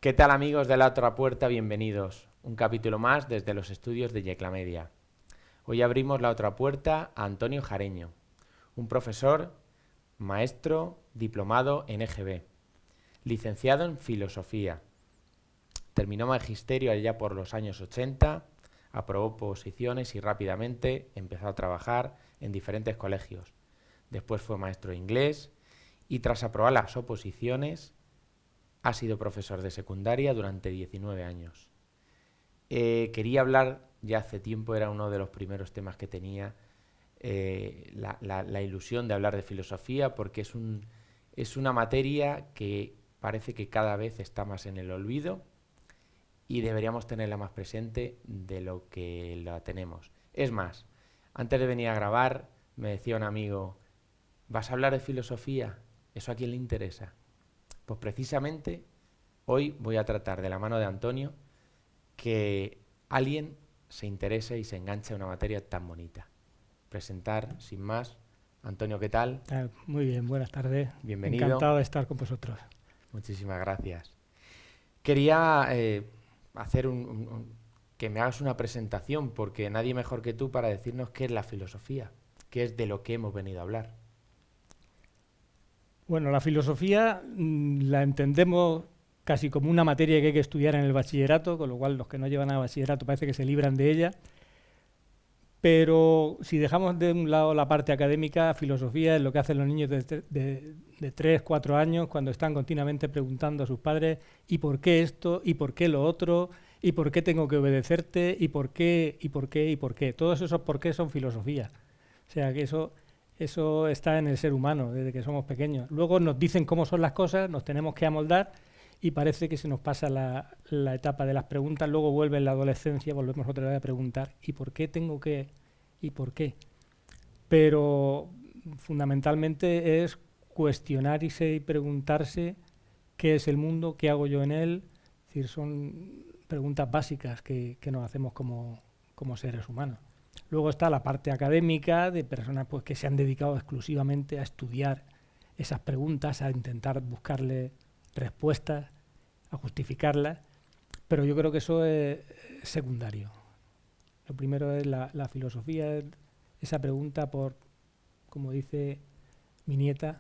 ¿Qué tal, amigos de La Otra Puerta? Bienvenidos. Un capítulo más desde los estudios de Yecla Media. Hoy abrimos la otra puerta a Antonio Jareño, un profesor, maestro, diplomado en EGB, licenciado en Filosofía. Terminó magisterio allá por los años 80, aprobó oposiciones y rápidamente empezó a trabajar en diferentes colegios. Después fue maestro de inglés y tras aprobar las oposiciones ha sido profesor de secundaria durante 19 años. Quería hablar, ya hace tiempo era uno de los primeros temas que tenía, la ilusión de hablar de filosofía, porque es una materia que parece que cada vez está más en el olvido y deberíamos tenerla más presente de lo que la tenemos. Es más, antes de venir a grabar me decía un amigo, ¿vas a hablar de filosofía? ¿Eso a quién le interesa? Pues precisamente hoy voy a tratar de la mano de Antonio que alguien se interese y se enganche a una materia tan bonita. Presentar, sin más, Antonio, ¿qué tal? Muy bien, buenas tardes. Bienvenido. Encantado de estar con vosotros. Muchísimas gracias. Quería hacer que me hagas una presentación, porque nadie mejor que tú para decirnos qué es la filosofía, qué es de lo que hemos venido a hablar. Bueno, la filosofía la entendemos casi como una materia que hay que estudiar en el bachillerato, con lo cual los que no llevan a bachillerato parece que se libran de ella. Pero si dejamos de un lado la parte académica, filosofía es lo que hacen los niños de 3, 4 años cuando están continuamente preguntando a sus padres ¿y por qué esto? ¿Y por qué lo otro? ¿Y por qué tengo que obedecerte? ¿Y por qué? ¿Y por qué? ¿Y por qué? Todos esos por qué son filosofía. O sea que eso está en el ser humano desde que somos pequeños. Luego nos dicen cómo son las cosas, nos tenemos que amoldar y parece que se nos pasa la etapa de las preguntas, luego vuelve en la adolescencia, volvemos otra vez a preguntar ¿y por qué tengo que? ¿Y por qué? Pero fundamentalmente es cuestionarse y preguntarse qué es el mundo, qué hago yo en él. Es decir, son preguntas básicas que nos hacemos como seres humanos. Luego está la parte académica de personas pues, que se han dedicado exclusivamente a estudiar esas preguntas, a intentar buscarle respuestas, a justificarlas, pero yo creo que eso es secundario. Lo primero es la filosofía, es esa pregunta por, como dice mi nieta,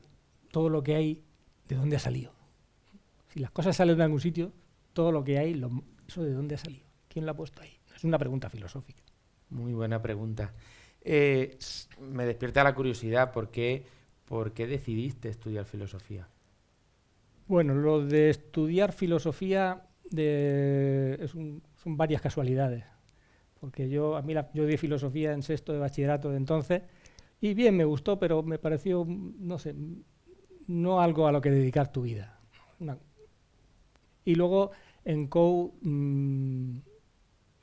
todo lo que hay, ¿de dónde ha salido? Si las cosas salen de algún sitio, todo lo que hay, ¿eso de dónde ha salido? ¿Quién lo ha puesto ahí? Es una pregunta filosófica. Muy buena pregunta. Me despierta la curiosidad, ¿por qué decidiste estudiar filosofía? Bueno, lo de estudiar filosofía son varias casualidades, porque yo di filosofía en sexto de bachillerato de entonces, y bien, me gustó, pero me pareció, no sé, no algo a lo que dedicar tu vida. Y luego en COU,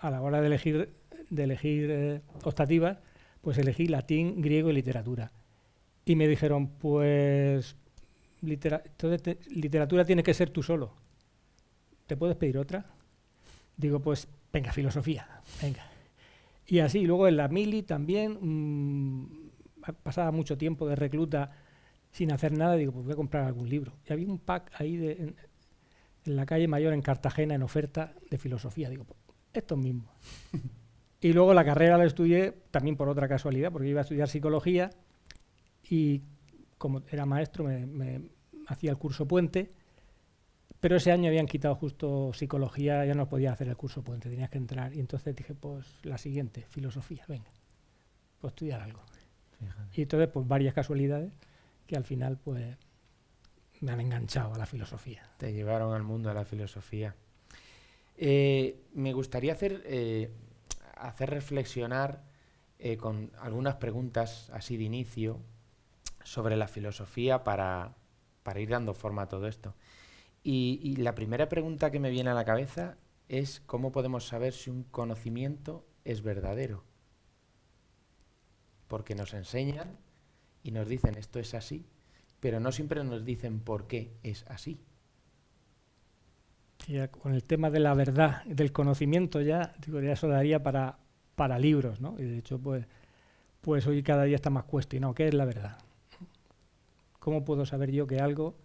a la hora de elegir optativas, pues elegí latín, griego y literatura. Y me dijeron, pues literatura tiene que ser tú solo. ¿Te puedes pedir otra? Digo, pues venga, filosofía, venga. Y así, luego en la mili también, pasaba mucho tiempo de recluta sin hacer nada, digo, pues voy a comprar algún libro. Y había un pack ahí en la calle Mayor, en Cartagena, en oferta de filosofía. Digo, pues esto mismo. Y luego la carrera la estudié también por otra casualidad, porque iba a estudiar psicología y como era maestro me hacía el curso puente, pero ese año habían quitado justo psicología, ya no podía hacer el curso puente, tenías que entrar. Y entonces dije, pues la siguiente, filosofía, venga, pues estudiar algo. Fíjate. Y entonces, pues varias casualidades que al final, pues me han enganchado a la filosofía. Te llevaron al mundo de la filosofía. Me gustaría hacer reflexionar con algunas preguntas así de inicio sobre la filosofía para ir dando forma a todo esto. Y la primera pregunta que me viene a la cabeza es ¿cómo podemos saber si un conocimiento es verdadero? Porque nos enseñan y nos dicen esto es así, pero no siempre nos dicen por qué es así. Y con el tema de la verdad, del conocimiento ya eso daría para libros, ¿no? Y de hecho, pues hoy cada día está más cuestionado. ¿Qué es la verdad? ¿Cómo puedo saber yo que algo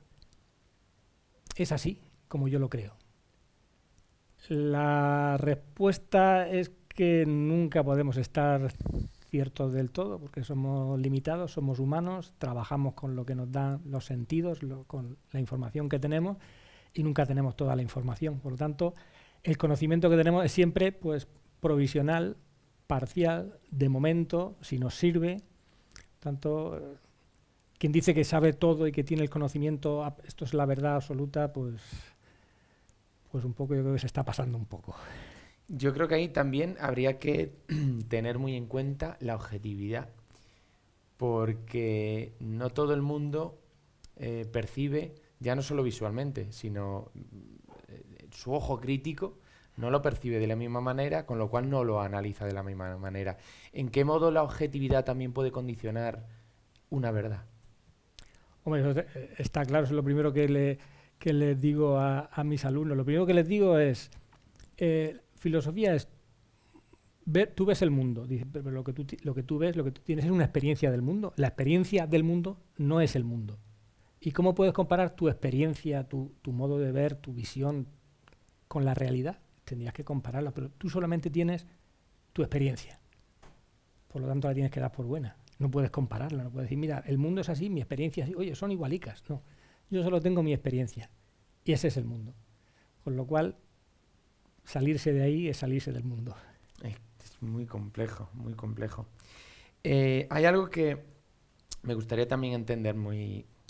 es así, como yo lo creo? La respuesta es que nunca podemos estar ciertos del todo, porque somos limitados, somos humanos, trabajamos con lo que nos dan los sentidos, con la información que tenemos, y nunca tenemos toda la información. Por lo tanto, el conocimiento que tenemos es siempre pues provisional, parcial, de momento, si nos sirve. Tanto quien dice que sabe todo y que tiene el conocimiento, esto es la verdad absoluta, pues un poco yo creo que se está pasando un poco. Yo creo que ahí también habría que tener muy en cuenta la objetividad, porque no todo el mundo percibe, ya no solo visualmente, sino su ojo crítico no lo percibe de la misma manera, con lo cual no lo analiza de la misma manera. ¿En qué modo la objetividad también puede condicionar una verdad? Hombre, eso está claro, es lo primero que les digo a mis alumnos. Lo primero que les digo es, filosofía es, tú ves el mundo, pero lo que tú ves, lo que tú tienes es una experiencia del mundo. La experiencia del mundo no es el mundo. ¿Y cómo puedes comparar tu experiencia, tu modo de ver, tu visión con la realidad? Tendrías que compararla, pero tú solamente tienes tu experiencia. Por lo tanto, la tienes que dar por buena. No puedes compararla, no puedes decir, mira, el mundo es así, mi experiencia es así. Oye, son igualicas. No, yo solo tengo mi experiencia y ese es el mundo. Con lo cual, salirse de ahí es salirse del mundo. Es muy complejo, muy complejo. Hay algo que me gustaría también entender,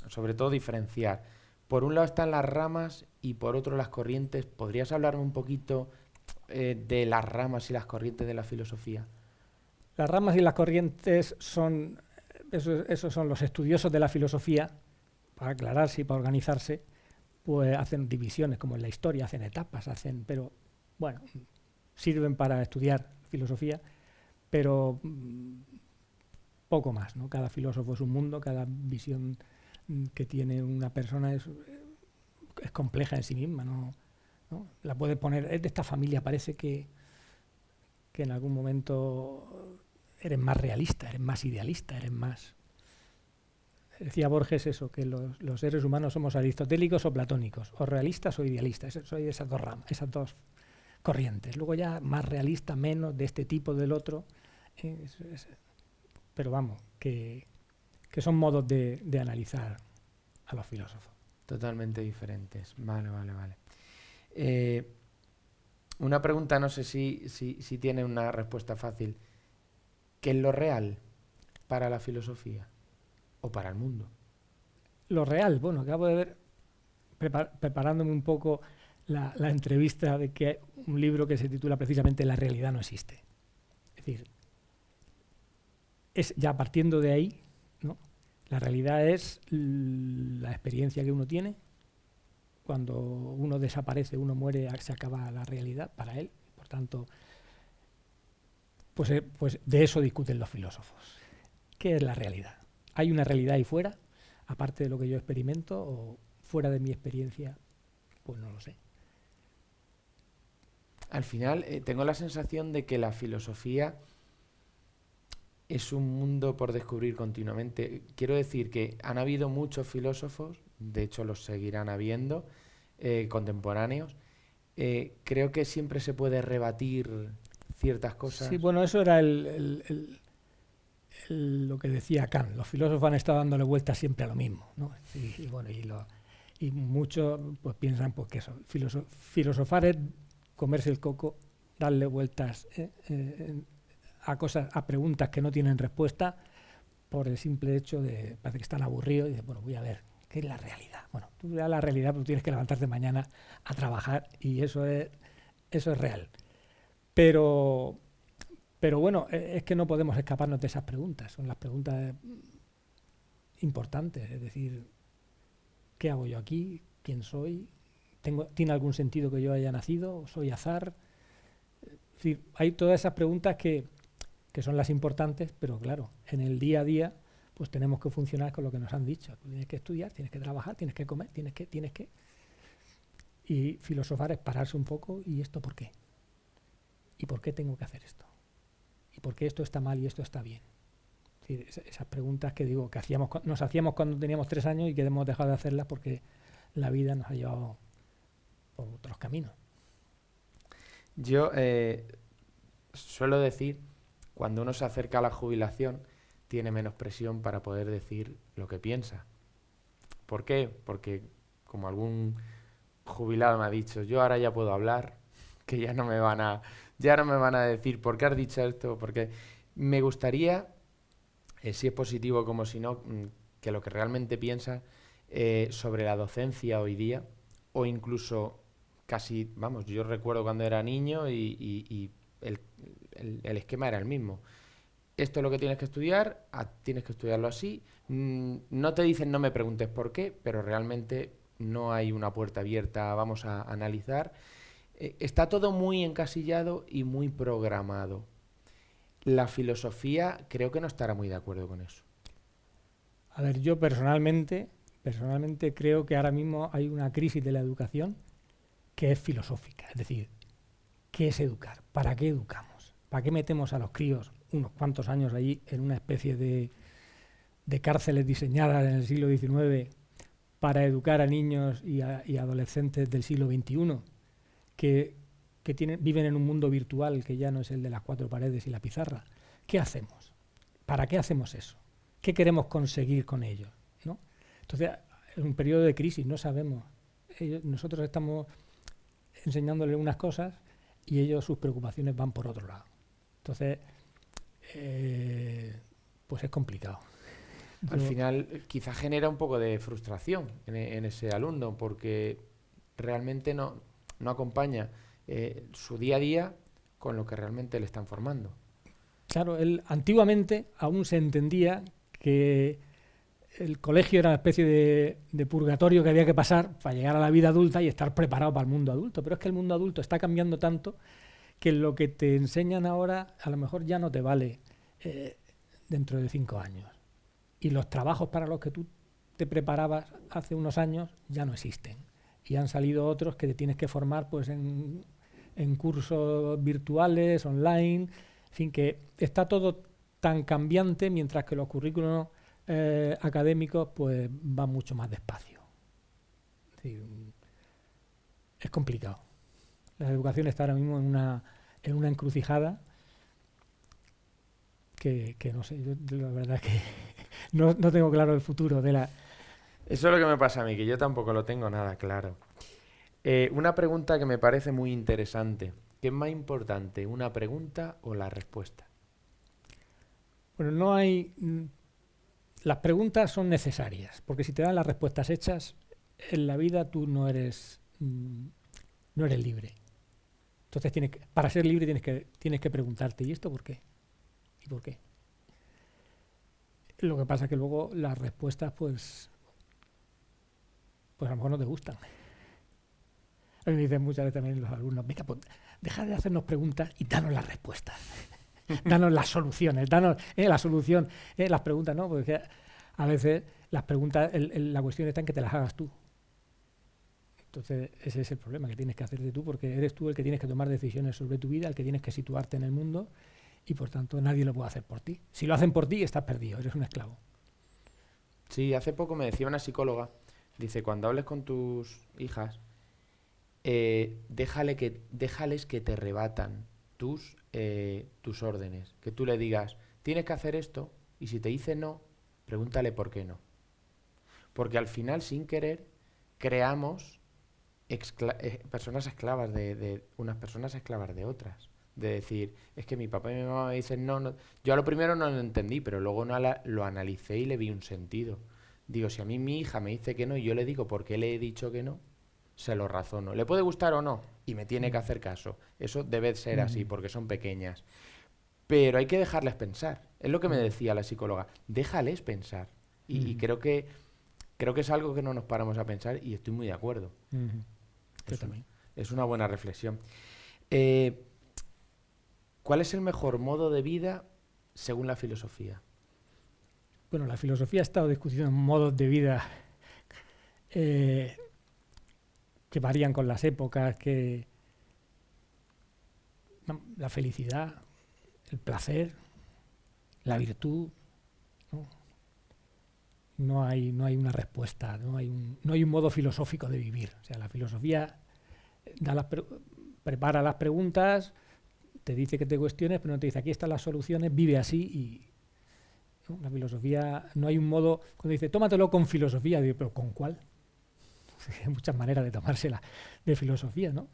sobre todo diferenciar. Por un lado están las ramas y por otro las corrientes. ¿Podrías hablarme un poquito de las ramas y las corrientes de la filosofía? Las ramas y las corrientes son, esos son los estudiosos de la filosofía, para aclararse y para organizarse, pues hacen divisiones, como en la historia, hacen etapas, pero bueno, sirven para estudiar filosofía, pero poco más, ¿no? Cada filósofo es un mundo, cada visión que tiene una persona es compleja en sí misma, ¿no? La puedes poner, es de esta familia, parece que en algún momento eres más realista, eres más idealista, eres más... Decía Borges eso, que los seres humanos somos aristotélicos o platónicos, o realistas o idealistas. Soy esas dos ramas, esas dos corrientes. Luego ya más realista, menos, de este tipo, del otro. Pero vamos, que son modos de analizar a los filósofos. Totalmente diferentes. Vale. Una pregunta, no sé si tiene una respuesta fácil. ¿Qué es lo real para la filosofía o para el mundo? Lo real, bueno, acabo de ver, preparándome un poco la entrevista, de que un libro que se titula precisamente La realidad no existe. Es decir, es ya partiendo de ahí, ¿no? La realidad es la experiencia que uno tiene. Cuando uno desaparece, uno muere, se acaba la realidad para él. Por tanto, pues de eso discuten los filósofos. ¿Qué es la realidad? ¿Hay una realidad ahí fuera, aparte de lo que yo experimento, o fuera de mi experiencia? Pues no lo sé. Al final, tengo la sensación de que la filosofía es un mundo por descubrir continuamente. Quiero decir que han habido muchos filósofos, de hecho los seguirán habiendo, contemporáneos. Creo que siempre se puede rebatir ciertas cosas. Sí, bueno, eso era lo que decía Kant. Los filósofos han estado dándole vueltas siempre a lo mismo, ¿no? Y muchos pues piensan pues, que eso, filosofar es comerse el coco, darle vueltas a cosas, a preguntas que no tienen respuesta, por el simple hecho de parece que están aburridos y dicen, bueno, voy a ver qué es la realidad. Bueno, tú veas la realidad, pero tienes que levantarte mañana a trabajar y eso es real. Pero bueno, es que no podemos escaparnos de esas preguntas. Son las preguntas importantes. Es decir, ¿qué hago yo aquí? ¿Quién soy? ¿Tiene algún sentido que yo haya nacido? ¿Soy azar? Es decir, hay todas esas preguntas que son las importantes, pero claro, en el día a día pues tenemos que funcionar con lo que nos han dicho. Tú tienes que estudiar, tienes que trabajar, tienes que comer, tienes que... Y filosofar es pararse un poco, ¿y esto por qué? ¿Y por qué tengo que hacer esto? ¿Y por qué esto está mal y esto está bien? Es decir, esas preguntas que digo, que nos hacíamos cuando teníamos 3 años y que hemos dejado de hacerlas porque la vida nos ha llevado por otros caminos. Yo suelo decir, cuando uno se acerca a la jubilación, tiene menos presión para poder decir lo que piensa. ¿Por qué? Porque, como algún jubilado me ha dicho, yo ahora ya puedo hablar, que ya no me van a decir por qué has dicho esto, porque me gustaría, si es positivo como si no, que lo que realmente piensa sobre la docencia hoy día, o incluso casi, vamos, yo recuerdo cuando era niño y el, el esquema era el mismo. Esto es lo que tienes que estudiar, tienes que estudiarlo así. No te dicen no me preguntes por qué, pero realmente no hay una puerta abierta, vamos a analizar. Está todo muy encasillado y muy programado. La filosofía creo que no estará muy de acuerdo con eso. A ver, yo personalmente creo que ahora mismo hay una crisis de la educación que es filosófica. Es decir, ¿qué es educar? ¿Para qué educamos? ¿Para qué metemos a los críos unos cuantos años allí en una especie de cárceles diseñadas en el siglo XIX para educar a niños y adolescentes del siglo XXI que viven en un mundo virtual que ya no es el de las cuatro paredes y la pizarra? ¿Qué hacemos? ¿Para qué hacemos eso? ¿Qué queremos conseguir con ellos? ¿No? Entonces, en un periodo de crisis no sabemos. Nosotros estamos enseñándoles unas cosas y ellos sus preocupaciones van por otro lado. Entonces, pues es complicado. Al final, quizá genera un poco de frustración en ese alumno, porque realmente no acompaña su día a día con lo que realmente le están formando. Claro, antiguamente aún se entendía que el colegio era una especie de purgatorio que había que pasar para llegar a la vida adulta y estar preparado para el mundo adulto. Pero es que el mundo adulto está cambiando tanto que lo que te enseñan ahora a lo mejor ya no te vale dentro de 5 años. Y los trabajos para los que tú te preparabas hace unos años ya no existen. Y han salido otros que te tienes que formar pues en cursos virtuales, online, en fin, que está todo tan cambiante mientras que los currículos académicos pues van mucho más despacio. Es decir, es complicado. La educación está ahora mismo en una encrucijada que no sé, yo la verdad es que no tengo claro el futuro de la... Eso es lo que me pasa a mí, que yo tampoco lo tengo nada claro. Una pregunta que me parece muy interesante. ¿Qué es más importante, una pregunta o la respuesta? Bueno, no hay... Las preguntas son necesarias, porque si te dan las respuestas hechas, en la vida tú no eres libre. Entonces para ser libre tienes que preguntarte, ¿y esto por qué? ¿Y por qué? Lo que pasa es que luego las respuestas pues a lo mejor no te gustan. A mí me dicen muchas veces también los alumnos, venga, pues deja de hacernos preguntas y danos las respuestas. Danos las soluciones, danos la solución, las preguntas, ¿no? Porque a veces las preguntas, la cuestión está en que te las hagas tú. Entonces ese es el problema que tienes que hacerte tú, porque eres tú el que tienes que tomar decisiones sobre tu vida, el que tienes que situarte en el mundo y por tanto nadie lo puede hacer por ti. Si lo hacen por ti, estás perdido, eres un esclavo. Sí, hace poco me decía una psicóloga, dice, cuando hables con tus hijas, déjales que te rebatan tus órdenes, que tú le digas, tienes que hacer esto, y si te dice no, pregúntale por qué no. Porque al final, sin querer, creamos personas esclavas de unas personas esclavas de otras. De decir, es que mi papá y mi mamá me dicen no. Yo a lo primero no lo entendí, pero luego lo analicé y le vi un sentido. Digo, si a mí mi hija me dice que no y yo le digo por qué le he dicho que no, se lo razono. ¿Le puede gustar o no? Y me tiene que hacer caso. Eso debe ser así, porque son pequeñas. Pero hay que dejarles pensar. Es lo que me decía la psicóloga. Déjales pensar. Y creo que es algo que no nos paramos a pensar y estoy muy de acuerdo. Yo también. Es una buena reflexión. ¿Cuál es el mejor modo de vida según la filosofía? Bueno, la filosofía ha estado discutiendo modos de vida que varían con las épocas, la felicidad, el placer, la virtud. No hay una respuesta, no hay un modo filosófico de vivir. O sea, la filosofía prepara las preguntas, te dice que te cuestiones, pero no te dice aquí están las soluciones, vive así y ¿no? La filosofía, no hay un modo, cuando dice tómatelo con filosofía, digo, pero ¿con cuál? Hay muchas maneras de tomársela de filosofía, ¿no?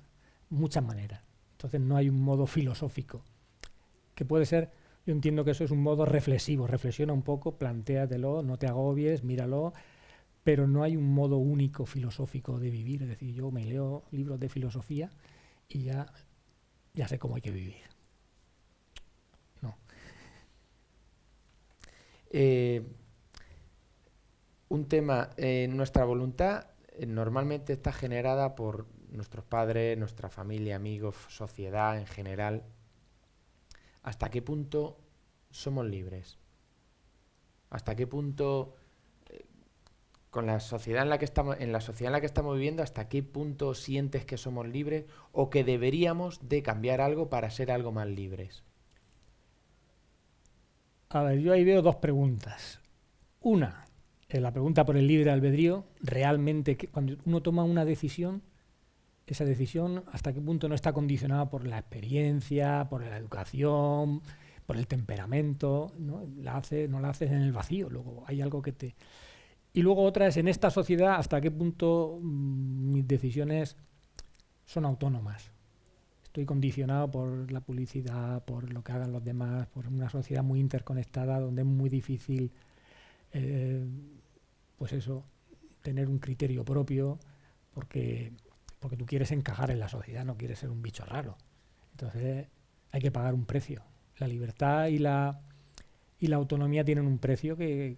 Muchas maneras. Entonces no hay un modo filosófico, que puede ser, yo entiendo que eso es un modo reflexivo, reflexiona un poco, plantéatelo, no te agobies, míralo, pero no hay un modo único filosófico de vivir, es decir, yo me leo libros de filosofía y ya sé cómo hay que vivir. No. Un tema, nuestra voluntad normalmente está generada por nuestros padres, nuestra familia, amigos, sociedad en general. ¿Hasta qué punto somos libres? ¿Hasta qué punto, con la sociedad en la que estamos, en la sociedad en la que estamos viviendo, hasta qué punto sientes que somos libres o que deberíamos de cambiar algo para ser algo más libres? A ver, yo ahí veo dos preguntas. Una, la pregunta por el libre albedrío, realmente cuando uno toma una decisión, esa decisión hasta qué punto no está condicionada por la experiencia, por la educación, por el temperamento, ¿no? No la haces en el vacío, luego hay algo que te... Y luego otra es en esta sociedad hasta qué punto mis decisiones son autónomas. Estoy condicionado por la publicidad, por lo que hagan los demás, por una sociedad muy interconectada donde es muy difícil, pues eso, tener un criterio propio, porque tú quieres encajar en la sociedad, no quieres ser un bicho raro. Entonces hay que pagar un precio. La libertad y la autonomía tienen un precio que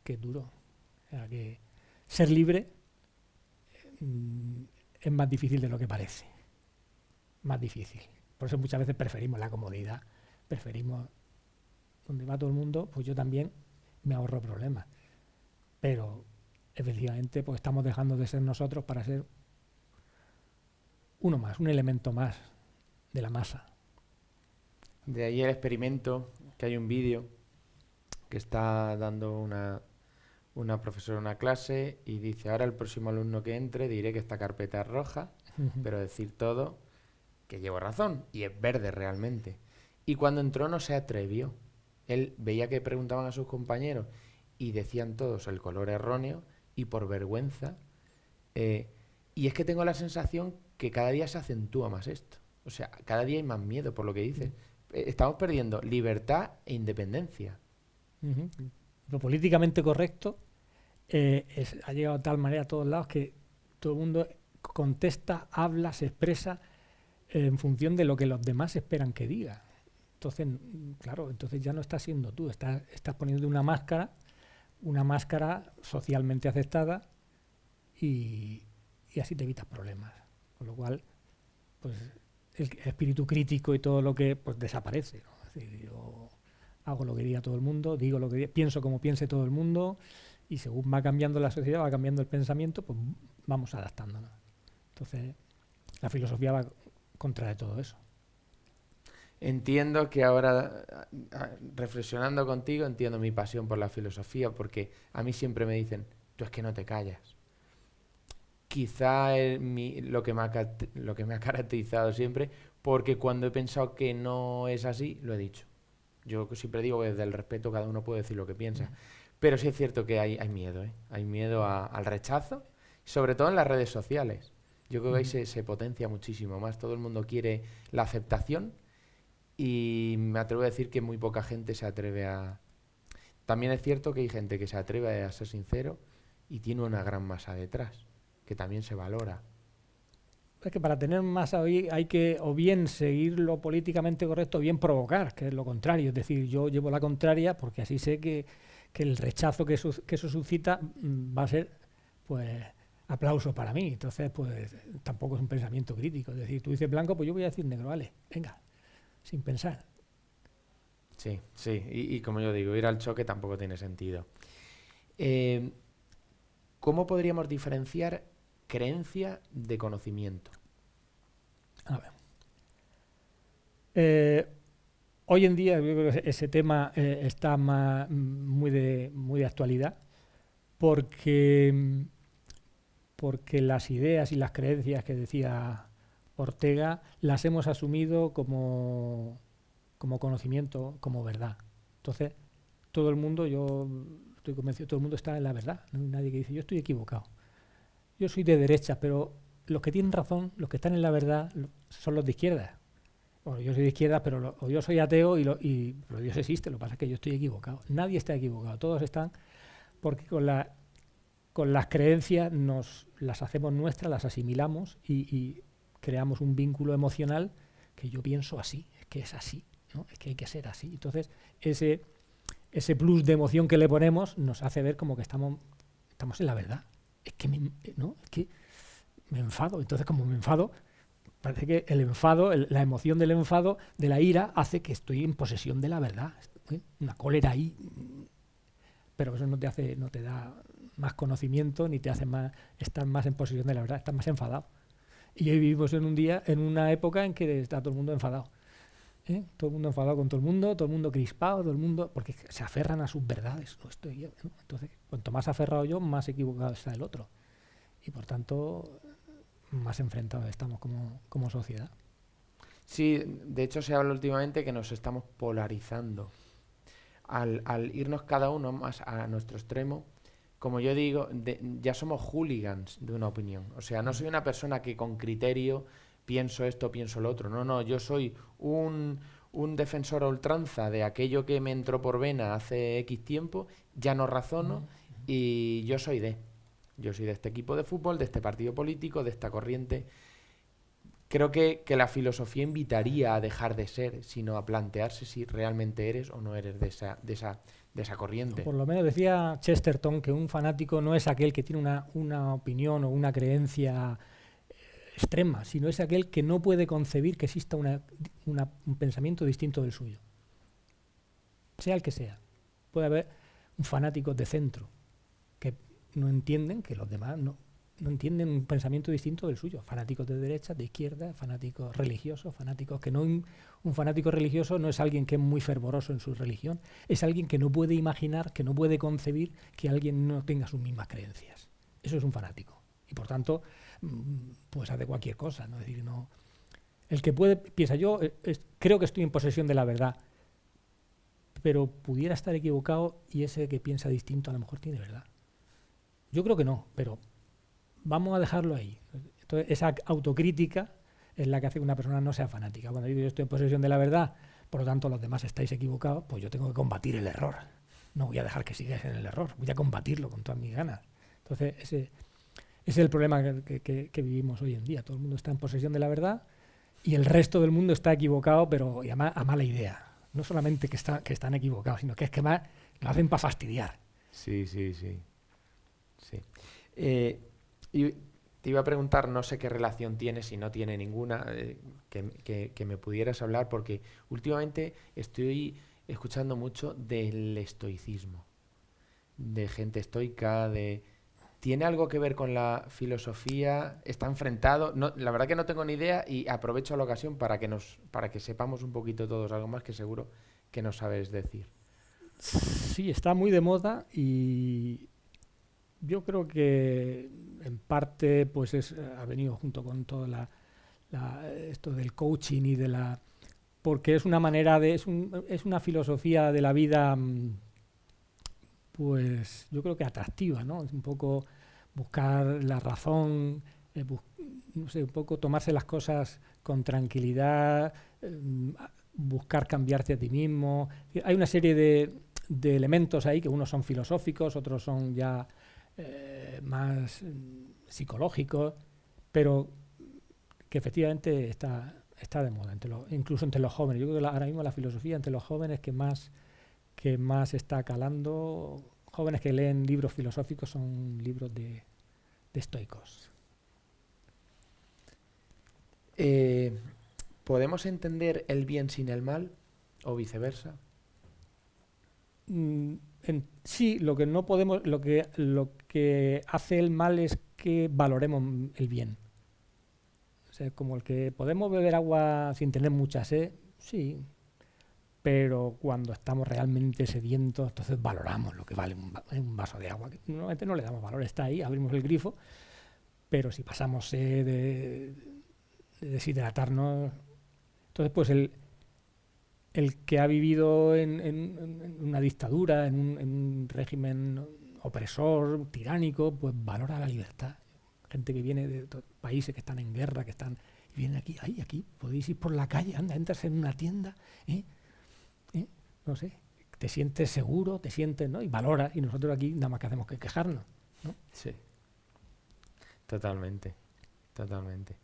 es duro. O sea, que ser libre es más difícil de lo que parece. Más difícil. Por eso muchas veces preferimos la comodidad. Preferimos donde va todo el mundo, pues yo también me ahorro problemas. Pero efectivamente pues estamos dejando de ser nosotros para ser uno más, un elemento más de la masa. De ahí el experimento, que hay un vídeo que está dando una profesora una clase y dice, ahora el próximo alumno que entre diré que esta carpeta es roja, pero decir todo que llevo razón, y es verde realmente. Y cuando entró no se atrevió. Él veía que preguntaban a sus compañeros y decían todos el color erróneo y por vergüenza. Y es que tengo la sensación que cada día se acentúa más esto. O sea, cada día hay más miedo por lo que dices. Estamos perdiendo libertad e independencia. Lo políticamente correcto ha llegado de tal manera a todos lados que todo el mundo contesta, habla, se expresa en función de lo que los demás esperan que diga. Entonces, claro, entonces ya no estás siendo tú, estás poniendo una máscara socialmente aceptada y así te evitas problemas. Con lo cual, pues el espíritu crítico y todo lo que pues desaparece, ¿no? Es decir, yo hago lo que diga todo el mundo, digo lo que pienso como piense todo el mundo y según va cambiando la sociedad, va cambiando el pensamiento, pues vamos adaptándonos. Entonces, la filosofía va contra de todo eso. Entiendo que ahora, reflexionando contigo, entiendo mi pasión por la filosofía, porque a mí siempre me dicen, tú es que no te callas. Quizá lo que me ha caracterizado siempre, porque cuando he pensado que no es así, lo he dicho. Yo siempre digo que desde el respeto cada uno puede decir lo que piensa. Pero sí es cierto que hay miedo, ¿eh? Hay miedo al rechazo, sobre todo en las redes sociales. Yo creo que ahí se potencia muchísimo más. Todo el mundo quiere la aceptación y me atrevo a decir que muy poca gente se atreve a... También es cierto que hay gente que se atreve a ser sincero y tiene una gran masa detrás, que también se valora. Es que para tener masa hoy hay que o bien seguir lo políticamente correcto o bien provocar, que es lo contrario. Es decir, yo llevo la contraria porque así sé que el rechazo que eso suscita va a ser pues aplauso para mí. Entonces, pues tampoco es un pensamiento crítico. Es decir, tú dices blanco, pues yo voy a decir negro, vale, venga, sin pensar. Sí, sí, y como yo digo, ir al choque tampoco tiene sentido. ¿Cómo podríamos diferenciar creencia de conocimiento? A ver. Hoy en día yo creo que ese tema está muy de actualidad porque las ideas y las creencias que decía Ortega, las hemos asumido como conocimiento, como verdad. Entonces, todo el mundo, yo estoy convencido, todo el mundo está en la verdad. No hay nadie que dice, yo estoy equivocado. Yo soy de derecha, pero los que tienen razón, los que están en la verdad, son los de izquierda. Bueno, yo soy de izquierda, pero o yo soy ateo pero Dios existe, lo que pasa es que yo estoy equivocado. Nadie está equivocado, todos están, porque con las creencias las hacemos nuestras, las asimilamos y creamos un vínculo emocional que yo pienso así, es que es así, ¿no? Es que hay que ser así. Entonces, ese plus de emoción que le ponemos nos hace ver como que estamos en la verdad. Es que me enfado. Entonces, como me enfado, parece que el enfado, la emoción del enfado, de la ira, hace que estoy en posesión de la verdad. Una cólera ahí. Pero eso no te da más conocimiento, ni te hace estar más en posesión de la verdad, estás más enfadado. Y hoy vivimos en una época en que está todo el mundo enfadado. Todo el mundo enfadado con todo el mundo crispado, todo el mundo, porque se aferran a sus verdades. No estoy yo, ¿no? Entonces, cuanto más aferrado yo, más equivocado está el otro. Y por tanto, más enfrentados estamos como sociedad. Sí, de hecho se habla últimamente que nos estamos polarizando. Al irnos cada uno más a nuestro extremo, como yo digo, ya somos hooligans de una opinión. O sea, no soy una persona que con criterio pienso esto, pienso lo otro. No, yo soy un defensor a ultranza de aquello que me entró por vena hace X tiempo, ya no razono y yo soy de este equipo de fútbol, de este partido político, de esta corriente. Creo que la filosofía invitaría a dejar de ser, sino a plantearse si realmente eres o no eres de esa corriente. Por lo menos decía Chesterton que un fanático no es aquel que tiene una opinión o una creencia extrema, sino es aquel que no puede concebir que exista un pensamiento distinto del suyo. Sea el que sea. Puede haber un fanático de centro que no entienden que los demás no entienden un pensamiento distinto del suyo. Fanáticos de derecha, de izquierda, fanáticos religiosos, fanáticos que no... Un fanático religioso no es alguien que es muy fervoroso en su religión, es alguien que no puede imaginar, que no puede concebir que alguien no tenga sus mismas creencias. Eso es un fanático. Y por tanto, pues hace cualquier cosa, ¿no? Es decir, no... El que puede, piensa, yo creo que estoy en posesión de la verdad, pero pudiera estar equivocado y ese que piensa distinto a lo mejor tiene verdad. Yo creo que no, pero vamos a dejarlo ahí. Entonces, esa autocrítica es la que hace que una persona no sea fanática. Cuando digo yo estoy en posesión de la verdad, por lo tanto los demás estáis equivocados, pues yo tengo que combatir el error. No voy a dejar que sigáis en el error, voy a combatirlo con todas mis ganas. Entonces, ese es el problema que vivimos hoy en día. Todo el mundo está en posesión de la verdad y el resto del mundo está equivocado, pero a mala idea. No solamente que están equivocados, sino que es que más lo hacen para fastidiar. Sí. Y te iba a preguntar, no sé qué relación tiene, si no tiene ninguna, que me pudieras hablar, porque últimamente estoy escuchando mucho del estoicismo, de gente estoica, ¿Tiene algo que ver con la filosofía? ¿Está enfrentado? No, la verdad que no tengo ni idea y aprovecho la ocasión para que sepamos un poquito todos algo más que seguro que no sabes decir. Sí, está muy de moda y yo creo que en parte pues ha venido junto con todo esto del coaching y porque es una manera es una filosofía de la vida, pues yo creo que atractiva, ¿no? Es un poco buscar la razón, no sé, un poco tomarse las cosas con tranquilidad, buscar cambiarte a ti mismo. Hay una serie de elementos ahí que unos son filosóficos, otros son ya más psicológicos, pero que efectivamente está de moda, incluso entre los jóvenes. Yo creo que ahora mismo la filosofía entre los jóvenes que más está calando, jóvenes que leen libros filosóficos son libros de estoicos. ¿Podemos entender el bien sin el mal o viceversa? Sí, lo que no podemos, lo que hace el mal es que valoremos el bien. O sea, como el que podemos beber agua sin tener mucha sed, sí, pero cuando estamos realmente sedientos, entonces valoramos lo que vale un vaso de agua. Normalmente no le damos valor, está ahí, abrimos el grifo, pero si pasamos sed, deshidratarnos. Entonces, pues el que ha vivido en una dictadura, en un régimen opresor, tiránico, pues valora la libertad. Gente que viene de países que están en guerra, que están y vienen aquí, ay, aquí podéis ir por la calle, anda, entras en una tienda, no sé, te sientes seguro, te sientes, ¿no? Y valoras, y nosotros aquí nada más que hacemos que quejarnos, ¿no? Sí, totalmente, totalmente.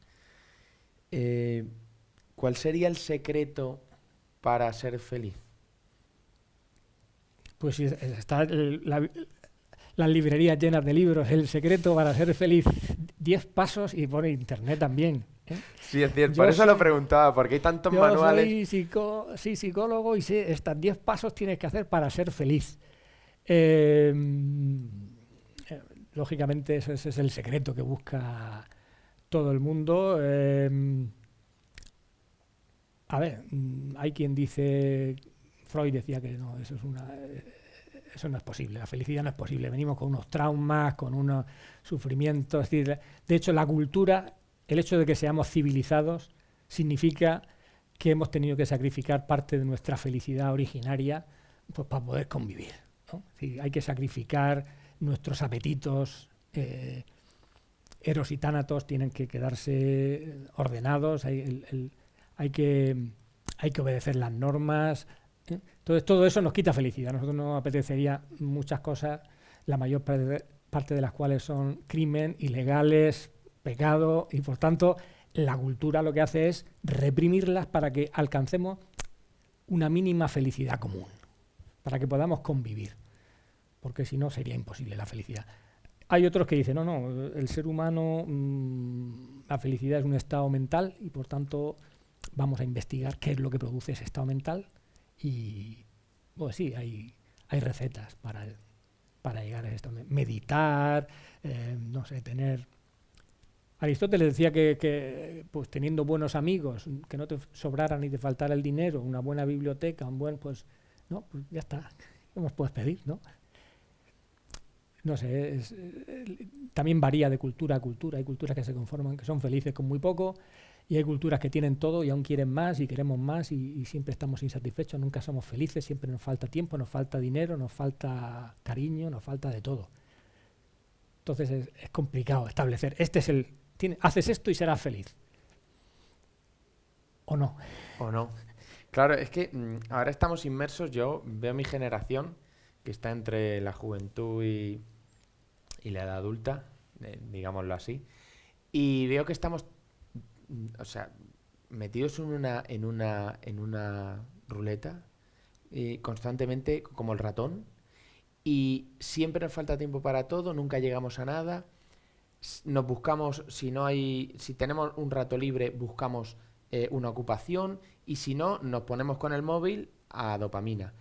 ¿Cuál sería el secreto para ser feliz? Pues está las librerías llenas de libros, el secreto para ser feliz, 10 pasos, y pone internet también. Sí, es cierto, por eso lo preguntaba, porque hay tantos manuales. Soy psicólogo y sé estos 10 pasos tienes que hacer para ser feliz. Lógicamente ese es el secreto que busca todo el mundo. A ver, hay quien dice, Freud decía que no, eso no es posible, la felicidad no es posible. Venimos con unos traumas, con unos sufrimientos. Es decir, de hecho, la cultura, el hecho de que seamos civilizados, significa que hemos tenido que sacrificar parte de nuestra felicidad originaria, pues, para poder convivir, ¿no? Es decir, hay que sacrificar nuestros apetitos. Eros y tánatos tienen que quedarse ordenados. Hay que obedecer las normas. Entonces todo eso nos quita felicidad. A nosotros nos apetecería muchas cosas, la mayor parte de las cuales son crimen, ilegales, pecado, y por tanto la cultura lo que hace es reprimirlas para que alcancemos una mínima felicidad común, para que podamos convivir, porque si no sería imposible la felicidad. Hay otros que dicen, no, el ser humano, la felicidad es un estado mental y por tanto vamos a investigar qué es lo que produce ese estado mental. Y pues sí, hay recetas para llegar a esto. Meditar, no sé, tener... Aristóteles decía que pues teniendo buenos amigos, que no te sobrara ni te faltara el dinero, una buena biblioteca, pues ya está, ¿qué más puedes pedir, no? No sé, también varía de cultura a cultura. Hay culturas que se conforman, que son felices con muy poco, y hay culturas que tienen todo y aún quieren más y queremos más y siempre estamos insatisfechos, nunca somos felices, siempre nos falta tiempo, nos falta dinero, nos falta cariño, nos falta de todo. Entonces es complicado establecer, haces esto y serás feliz. ¿O no? ¿O no? Claro, es que ahora estamos inmersos, yo veo mi generación, que está entre la juventud y la edad adulta, digámoslo así, y veo que estamos, o sea, metidos en una ruleta, constantemente como el ratón, y siempre nos falta tiempo para todo, nunca llegamos a nada. Nos buscamos, si tenemos un rato libre, buscamos una ocupación, y si no, nos ponemos con el móvil a dopamina.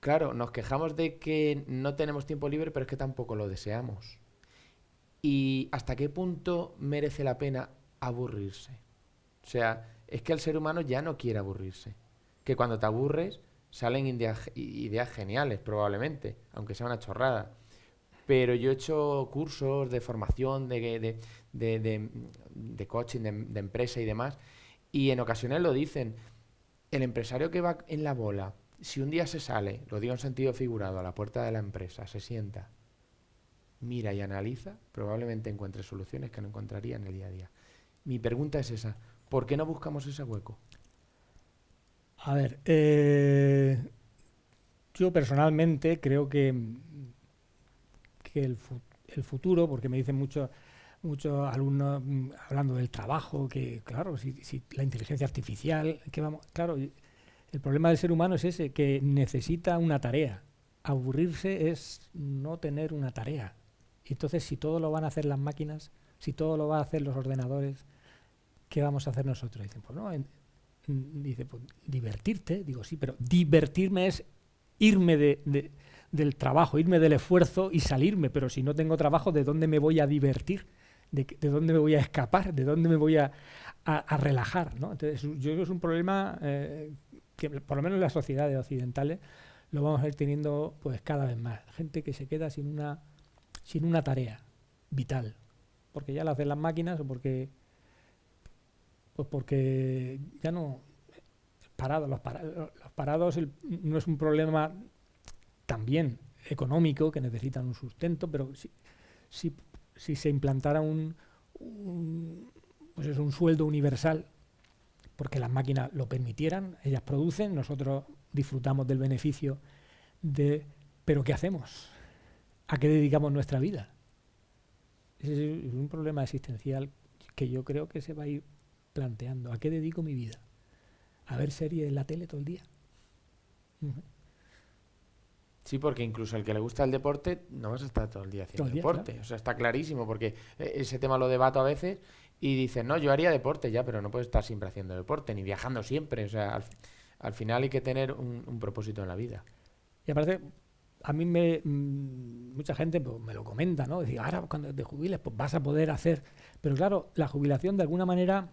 Claro, nos quejamos de que no tenemos tiempo libre, pero es que tampoco lo deseamos. ¿Y hasta qué punto merece la pena aburrirse? O sea, es que el ser humano ya no quiere aburrirse. Que cuando te aburres salen ideas geniales, probablemente, aunque sea una chorrada. Pero yo he hecho cursos de formación, de coaching, de empresa y demás, y en ocasiones lo dicen. El empresario que va en la bola, si un día se sale, lo digo en sentido figurado, a la puerta de la empresa, se sienta, mira y analiza, probablemente encuentre soluciones que no encontraría en el día a día. Mi pregunta es esa, ¿por qué no buscamos ese hueco? A ver, yo personalmente creo que el futuro, porque me dicen muchos alumnos hablando del trabajo, que claro, si la inteligencia artificial, claro, el problema del ser humano es ese, que necesita una tarea. Aburrirse es no tener una tarea. Y entonces, si todo lo van a hacer las máquinas, si todo lo van a hacer los ordenadores, ¿qué vamos a hacer nosotros? Dicen, pues no, dice, pues divertirte. Digo, sí, pero divertirme es irme del trabajo, irme del esfuerzo y salirme. Pero si no tengo trabajo, ¿de dónde me voy a divertir? ¿De dónde me voy a escapar? ¿De dónde me voy a relajar? ¿No? Entonces, yo creo que es un problema que, por lo menos en las sociedades occidentales, lo vamos a ir teniendo pues cada vez más. Gente que se queda sin una tarea vital, porque ya la hacen las máquinas o porque Pues porque ya no... los parados no es un problema también económico, que necesitan un sustento, pero si se implantara pues es un sueldo universal, porque las máquinas lo permitieran, ellas producen, nosotros disfrutamos del beneficio pero ¿qué hacemos? ¿A qué dedicamos nuestra vida? Ese es un problema existencial que yo creo que se va a ir planteando. ¿A qué dedico mi vida? ¿A ver series en la tele todo el día? Sí, porque incluso el que le gusta el deporte no vas a estar todo el día haciendo deporte. Claro. O sea, está clarísimo, porque ese tema lo debato a veces y dicen, no, yo haría deporte ya, pero no puedes estar siempre haciendo deporte, ni viajando siempre. O sea, al final hay que tener un propósito en la vida. Y aparte, a mí mucha gente pues, me lo comenta, ¿no? Decir, ahora cuando te jubiles, pues vas a poder hacer... Pero claro, la jubilación de alguna manera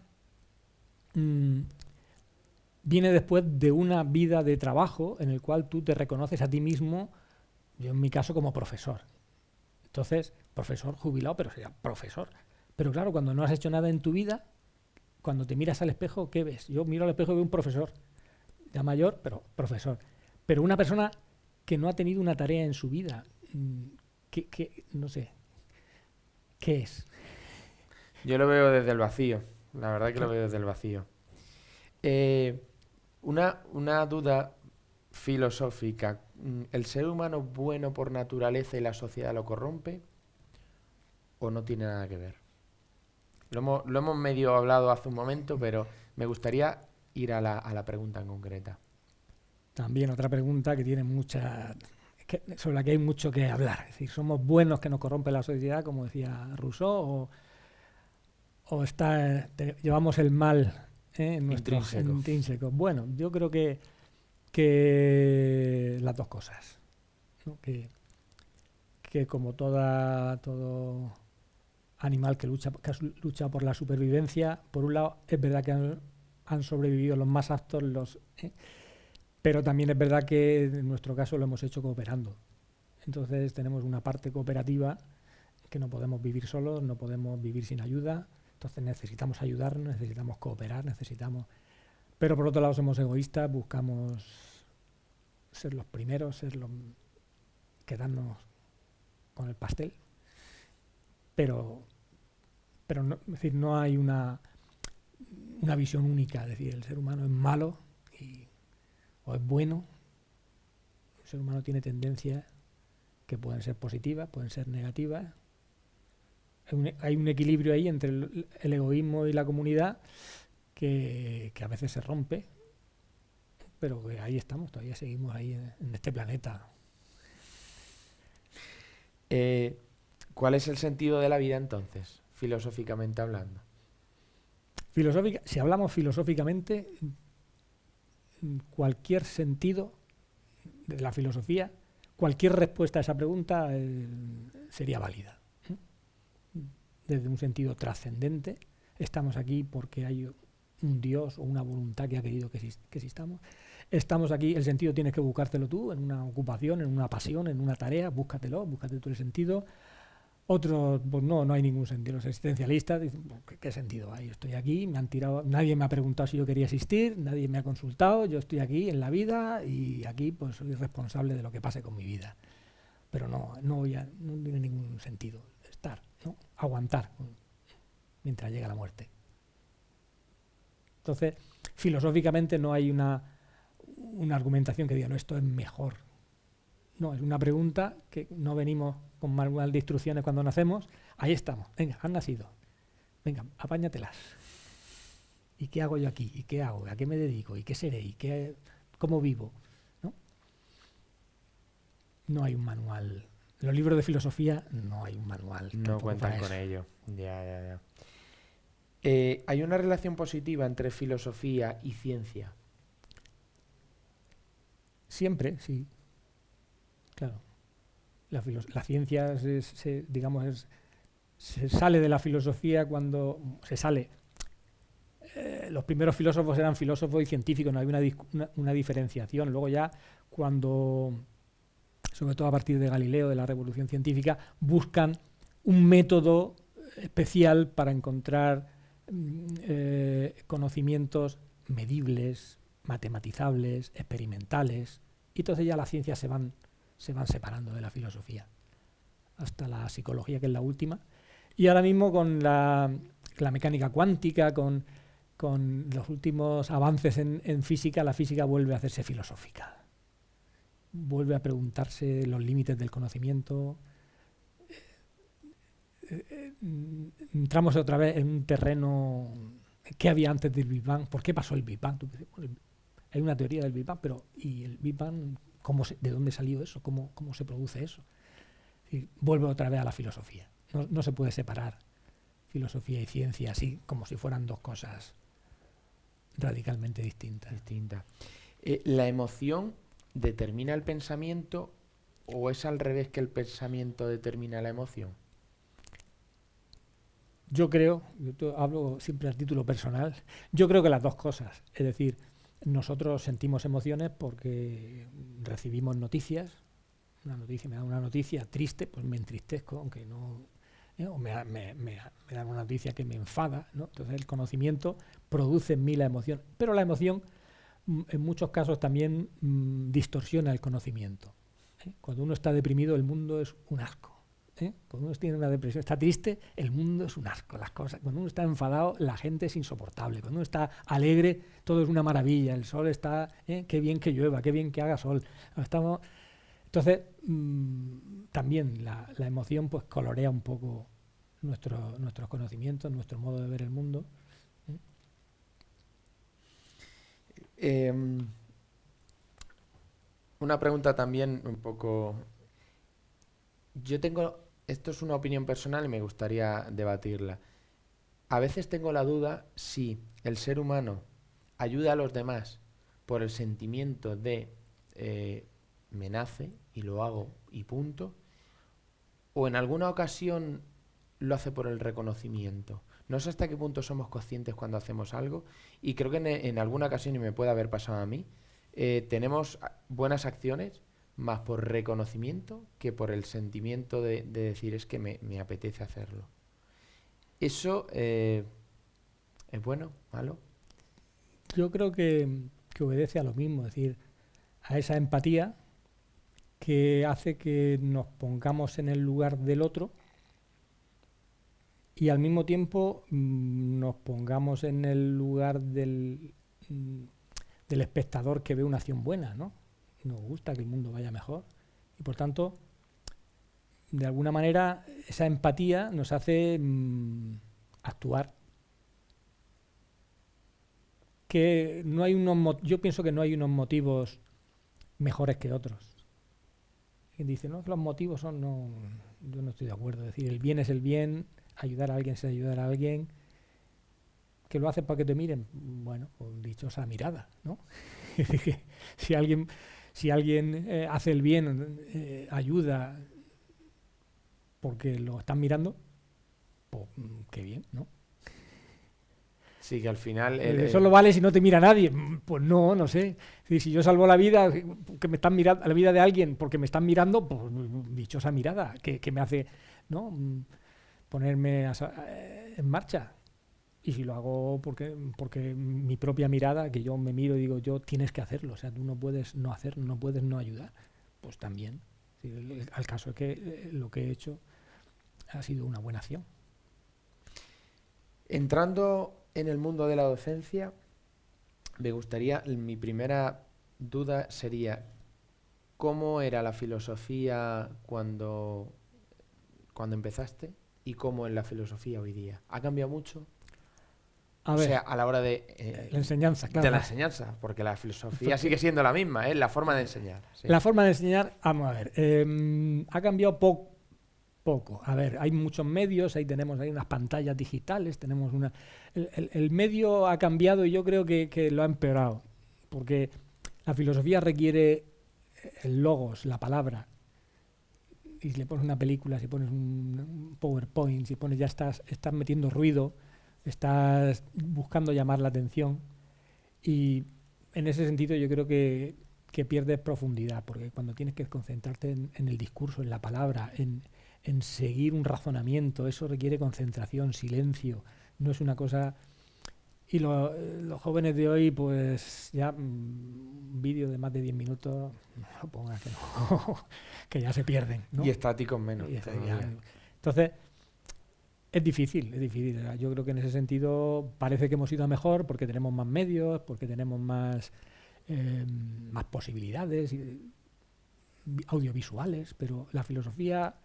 viene después de una vida de trabajo en el cual tú te reconoces a ti mismo, yo en mi caso como profesor. Entonces, profesor jubilado, pero sería profesor. Pero claro, cuando no has hecho nada en tu vida, cuando te miras al espejo, ¿qué ves? Yo miro al espejo y veo un profesor, ya mayor, pero profesor. Pero una persona que no ha tenido una tarea en su vida, no sé, ¿qué es? Yo lo veo desde el vacío, la verdad que lo veo desde el vacío. Una duda filosófica, ¿el ser humano es bueno por naturaleza y la sociedad lo corrompe? ¿O no tiene nada que ver? Lo hemos medio hablado hace un momento, pero me gustaría ir a la pregunta en concreta. También otra pregunta que tiene sobre la que hay mucho que hablar. Es decir, ¿somos buenos que nos corrompe la sociedad, como decía Rousseau, o llevamos el mal en nuestro intrínseco? Bueno, yo creo que las dos cosas, ¿no? Que como todo animal que lucha por la supervivencia, por un lado es verdad que han sobrevivido los más aptos, pero también es verdad que en nuestro caso lo hemos hecho cooperando. Entonces tenemos una parte cooperativa que no podemos vivir solos, no podemos vivir sin ayuda. Entonces necesitamos ayudarnos, necesitamos cooperar, Pero por otro lado somos egoístas, buscamos ser los primeros, quedarnos con el pastel. Pero no, es decir, no hay una visión única. Es decir, el ser humano es malo o es bueno. El ser humano tiene tendencias que pueden ser positivas, pueden ser negativas. Hay un equilibrio ahí entre el egoísmo y la comunidad que a veces se rompe, pero que ahí estamos, todavía seguimos ahí en este planeta. ¿Cuál es el sentido de la vida entonces, filosóficamente hablando? Si hablamos filosóficamente, cualquier sentido de la filosofía, cualquier respuesta a esa pregunta sería válida. Desde un sentido trascendente, estamos aquí porque hay un Dios o una voluntad que ha querido que existamos. Estamos aquí, el sentido tienes que buscártelo tú, en una ocupación, en una pasión, en una tarea, búscate tú el sentido. Otros, pues no hay ningún sentido. Los existencialistas dicen, ¿qué sentido hay? Yo estoy aquí, me han tirado, nadie me ha preguntado si yo quería existir, nadie me ha consultado, yo estoy aquí en la vida y aquí pues soy responsable de lo que pase con mi vida. Pero no tiene ningún sentido estar, ¿no? Aguantar mientras llega la muerte. Entonces, filosóficamente no hay una argumentación que diga, no, esto es mejor. No, es una pregunta que no venimos con manual de instrucciones cuando nacemos. Ahí estamos, venga, han nacido. Venga, apáñatelas. ¿Y qué hago yo aquí? ¿Y qué hago? ¿A qué me dedico? ¿Y qué seré? ¿Y cómo vivo? No hay un manual. En los libros de filosofía no hay un manual. No cuentan con ello. Ya. ¿Hay una relación positiva entre filosofía y ciencia? Siempre, sí. Claro. La ciencia se sale de la filosofía cuando se sale. Los primeros filósofos eran filósofos y científicos, no había una diferenciación. Luego ya cuando, sobre todo a partir de Galileo, de la revolución científica, buscan un método especial para encontrar conocimientos medibles, matematizables, experimentales, y entonces ya las ciencias se van separando de la filosofía, hasta la psicología, que es la última. Y ahora mismo con la mecánica cuántica, con los últimos avances en física, la física vuelve a hacerse filosófica. Vuelve a preguntarse los límites del conocimiento. Entramos otra vez en un terreno. ¿Qué había antes del Big Bang? ¿Por qué pasó el Big Bang? Hay una teoría del Big Bang, pero ¿y el Big Bang? ¿De dónde salió eso? ¿Cómo se produce eso? Es decir, vuelve otra vez a la filosofía. No se puede separar filosofía y ciencia así, como si fueran dos cosas radicalmente distintas. ¿La emoción determina el pensamiento o es al revés, que el pensamiento determina la emoción? Yo creo, hablo siempre a título personal, yo creo que las dos cosas. Es decir, nosotros sentimos emociones porque recibimos noticias. Una noticia, me da una noticia triste, pues me entristezco, aunque no... o me dan una noticia que me enfada, ¿no? Entonces el conocimiento produce en mí la emoción. Pero la emoción, en muchos casos, también distorsiona el conocimiento. Cuando uno está deprimido, el mundo es un asco. Cuando uno tiene una depresión, está triste, el mundo es un asco, las cosas. Cuando uno está enfadado, la gente es insoportable. Cuando uno está alegre, todo es una maravilla. El sol está, qué bien que llueva, qué bien que haga sol. Entonces, también la emoción pues colorea un poco nuestros conocimientos, nuestro modo de ver el mundo. Una pregunta también un poco... Esto es una opinión personal y me gustaría debatirla. A veces tengo la duda si el ser humano ayuda a los demás por el sentimiento de me nace y lo hago y punto, o en alguna ocasión lo hace por el reconocimiento. No sé hasta qué punto somos conscientes cuando hacemos algo, y creo que en alguna ocasión, y me puede haber pasado a mí, tenemos buenas acciones más por reconocimiento que por el sentimiento de decir es que me apetece hacerlo. ¿Eso es bueno, malo? Yo creo que obedece a lo mismo, es decir, a esa empatía que hace que nos pongamos en el lugar del otro y al mismo tiempo nos pongamos en el lugar del espectador que ve una acción buena, ¿no? Nos gusta que el mundo vaya mejor y por tanto, de alguna manera, esa empatía nos hace actuar. Que no hay yo pienso que no hay unos motivos mejores que otros. Quien dice, no, que los motivos son... No, yo no estoy de acuerdo. Es decir, el bien es el bien, ayudar a alguien es ayudar a alguien. ¿Que lo hace para que te miren? Bueno, pues dichosa mirada, ¿no? si alguien hace el bien, ayuda porque lo están mirando, pues qué bien, ¿no? Sí, que al final... Eso lo vale si no te mira nadie. Pues no sé. Si yo salvo la vida, que me están mirando, la vida de alguien porque me están mirando, pues dichosa mirada, que me hace, ¿no? Ponerme en marcha. Y si lo hago porque mi propia mirada, que yo me miro y digo, yo tienes que hacerlo. O sea, tú no puedes no hacer, no puedes no ayudar. Pues también. Al caso es que lo que he hecho ha sido una buena acción. Entrando en el mundo de la docencia, mi primera duda sería, ¿cómo era la filosofía cuando empezaste y cómo es la filosofía hoy día? ¿Ha cambiado mucho? A ver, a la hora de... la enseñanza, claro. De la enseñanza, porque la filosofía sigue siendo la misma, la forma de enseñar. Sí. La forma de enseñar, vamos a ver, ha cambiado poco. A ver, hay muchos medios, ahí tenemos unas pantallas digitales, tenemos el medio ha cambiado y yo creo que lo ha empeorado, porque la filosofía requiere el logos, la palabra, y si le pones una película, si pones un PowerPoint, si pones, ya estás metiendo ruido, estás buscando llamar la atención, y en ese sentido yo creo que pierdes profundidad, porque cuando tienes que concentrarte en el discurso, en la palabra, en seguir un razonamiento, eso requiere concentración, silencio, no es una cosa... Y los jóvenes de hoy, pues ya un vídeo de más de 10 minutos, no lo pongas que no, que ya se pierden, ¿no? Y estáticos menos. Y todavía. entonces, es difícil, es difícil. Yo creo que en ese sentido parece que hemos ido a mejor porque tenemos más medios, porque tenemos más posibilidades audiovisuales, pero la filosofía,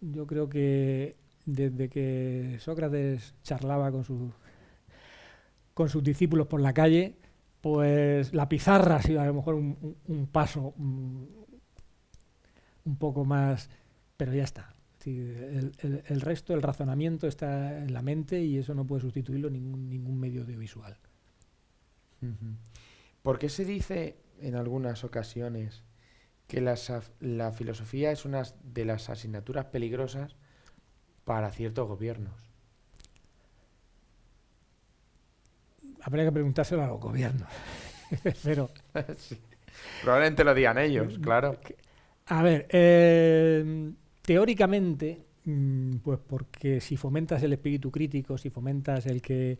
yo creo que desde que Sócrates charlaba con sus discípulos por la calle, pues la pizarra ha sido a lo mejor un paso un poco más, pero ya está. Sí, el resto, el razonamiento está en la mente y eso no puede sustituirlo ningún medio audiovisual. ¿Por qué se dice en algunas ocasiones que la filosofía es una de las asignaturas peligrosas para ciertos gobiernos? Habría que preguntárselo a los gobiernos. Pero, Sí. Probablemente lo digan ellos, claro. a ver, teóricamente, pues porque si fomentas el espíritu crítico, si fomentas el que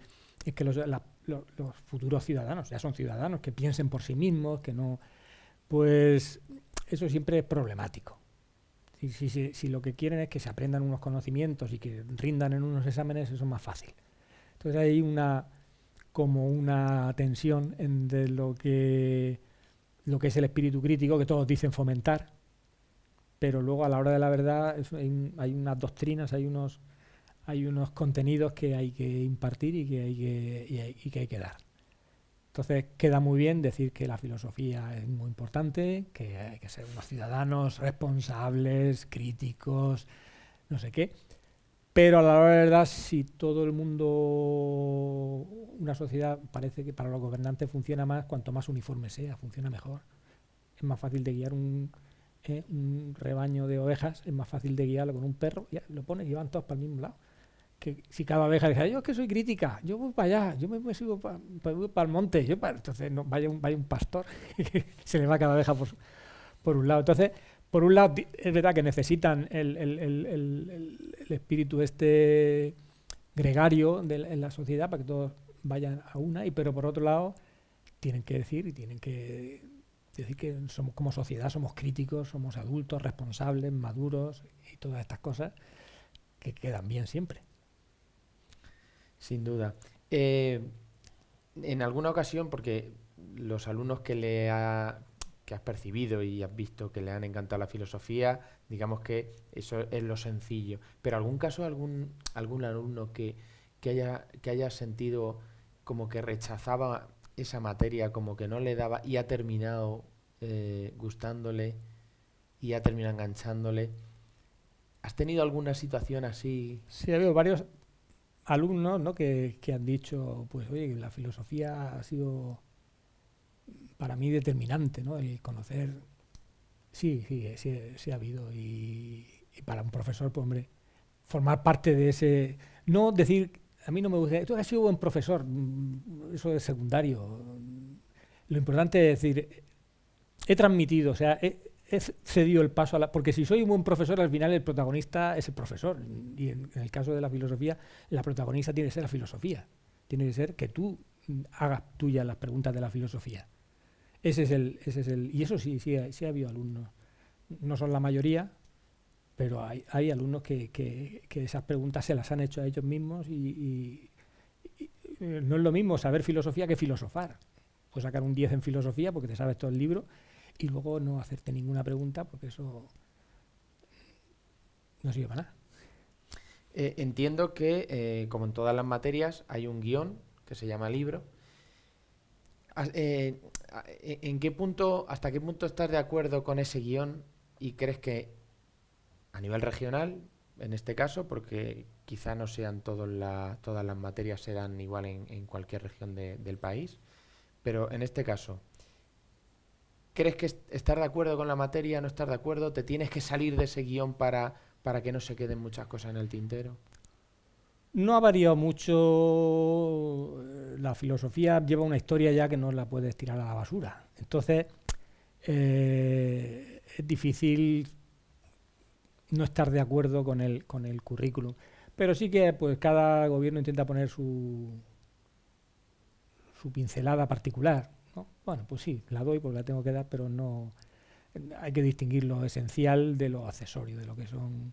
los futuros ciudadanos, ya son ciudadanos, que piensen por sí mismos, que no, pues eso siempre es problemático. Si lo que quieren es que se aprendan unos conocimientos y que rindan en unos exámenes, eso es más fácil. Entonces hay como una tensión entre lo que es el espíritu crítico, que todos dicen fomentar, pero luego a la hora de la verdad hay unas doctrinas, hay unos contenidos que hay que impartir y que hay que dar. Entonces queda muy bien decir que la filosofía es muy importante, que hay que ser unos ciudadanos responsables, críticos, no sé qué. Pero a la hora de la verdad, si todo el mundo, una sociedad, parece que para los gobernantes funciona más, cuanto más uniforme sea, funciona mejor. Es más fácil de guiar un rebaño de ovejas, es más fácil de guiarlo con un perro, ya lo pones y van todos para el mismo lado. Que si cada oveja dice, yo es que soy crítica, yo voy para allá, yo me sigo para el monte, entonces no, vaya un pastor, se le va cada oveja por un lado. Entonces, por un lado, es verdad que necesitan el espíritu gregario en la sociedad para que todos vayan a una, pero por otro lado, tienen que decir que somos, como sociedad somos críticos, somos adultos, responsables, maduros y todas estas cosas que quedan bien siempre. Sin duda. En alguna ocasión, porque los alumnos que has percibido y has visto que le han encantado la filosofía, digamos que eso es lo sencillo. Pero algún caso, algún alumno que haya sentido como que rechazaba esa materia, como que no le daba y ha terminado gustándole y ha terminado enganchándole. ¿Has tenido alguna situación así? Sí, ha habido varios alumnos, ¿no?, que han dicho, pues oye, la filosofía ha sido para mí determinante, ¿no? El conocer, sí ha habido. Y para un profesor, pues hombre, formar parte de ese... No decir, a mí no me gusta, tú has sido buen profesor, eso es secundario. Lo importante es decir, he transmitido, o sea, he cedido el paso porque si soy un buen profesor, al final el protagonista es el profesor. Y en el caso de la filosofía, la protagonista tiene que ser la filosofía. Tiene que ser que tú hagas tuyas las preguntas de la filosofía. Ese es el y eso sí ha habido alumnos. No son la mayoría, pero hay alumnos que esas preguntas se las han hecho a ellos mismos y no es lo mismo saber filosofía que filosofar. Puedes sacar un 10 en filosofía porque te sabes todo el libro y luego no hacerte ninguna pregunta porque eso no sirve para nada. Entiendo que, como en todas las materias, hay un guión que se llama libro. ¿Hasta qué punto estás de acuerdo con ese guión y crees que a nivel regional, en este caso, porque quizá no sean todas las materias serán igual en cualquier región del país, pero en este caso, ¿crees que estar de acuerdo con la materia, no estar de acuerdo? ¿Te tienes que salir de ese guión para que no se queden muchas cosas en el tintero? No ha variado mucho. La filosofía lleva una historia ya que no la puedes tirar a la basura. Entonces, es difícil no estar de acuerdo con el currículum. Pero sí que pues cada gobierno intenta poner su pincelada particular, ¿no? Bueno, pues sí, la doy porque la tengo que dar, pero no hay que distinguir lo esencial de lo accesorio, de lo que son, ¿no?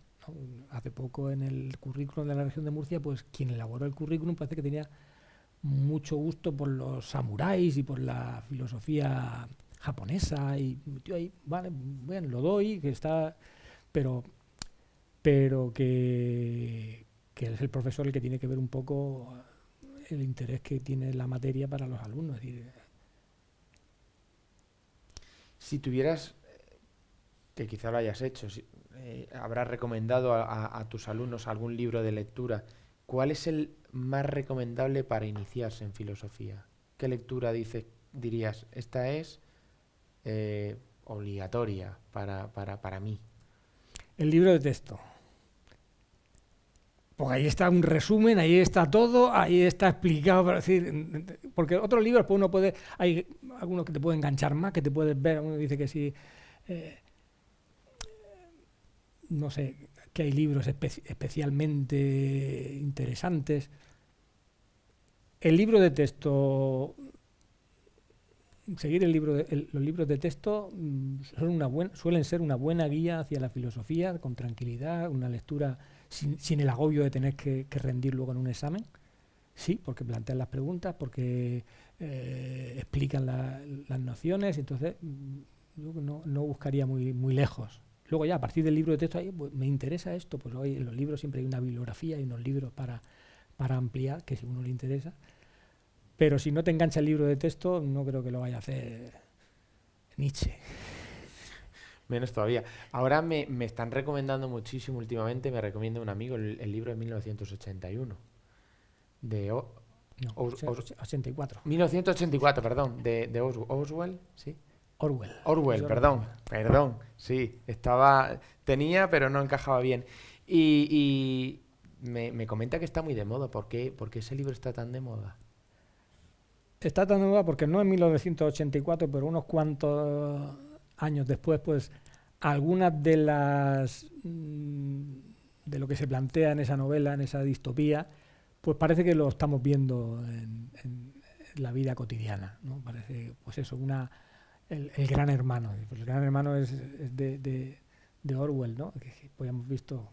Hace poco en el currículum de la región de Murcia, pues quien elaboró el currículum parece que tenía mucho gusto por los samuráis y por la filosofía japonesa y yo ahí, vale, bueno, lo doy, que está, pero que es el profesor el que tiene que ver un poco el interés que tiene la materia para los alumnos. Es decir, Si tuvieras, que quizá lo hayas hecho, habrás recomendado a tus alumnos algún libro de lectura, ¿cuál es el más recomendable para iniciarse en filosofía? ¿Qué lectura dirías, esta es obligatoria para mí? el libro de texto. Pues ahí está un resumen, ahí está todo, ahí está explicado, para decir, porque otros libros pues uno puede, hay algunos que te pueden enganchar más, que te puedes ver, uno dice que sí, eh, no sé, que hay libros especialmente interesantes. El libro de texto, seguir los libros de texto suelen ser una buena guía hacia la filosofía, con tranquilidad, una lectura sin el agobio de tener que rendir luego en un examen. Sí, porque plantean las preguntas, porque explican las nociones, entonces yo no buscaría muy lejos. Luego ya a partir del libro de texto, ahí, pues, me interesa esto, pues hoy en los libros siempre hay una bibliografía y unos libros para ampliar, que si a uno le interesa. Pero si no te engancha el libro de texto, no creo que lo vaya a hacer Nietzsche. Menos todavía. Ahora me están recomendando muchísimo últimamente, me recomienda un amigo el libro de 1981. De No, 84. 1984, perdón, de Oswell, ¿sí? Orwell. Orwell, perdón, sí, tenía, pero no encajaba bien. Y me comenta que está muy de moda. ¿Por qué ese libro está tan de moda? Está tan de moda porque no en 1984, pero unos cuantos años después, pues algunas de de lo que se plantea en esa novela, en esa distopía, pues parece que lo estamos viendo en la vida cotidiana, ¿no? Parece, pues eso, el gran hermano. Pues el gran hermano es de Orwell, ¿no? Que pues hemos visto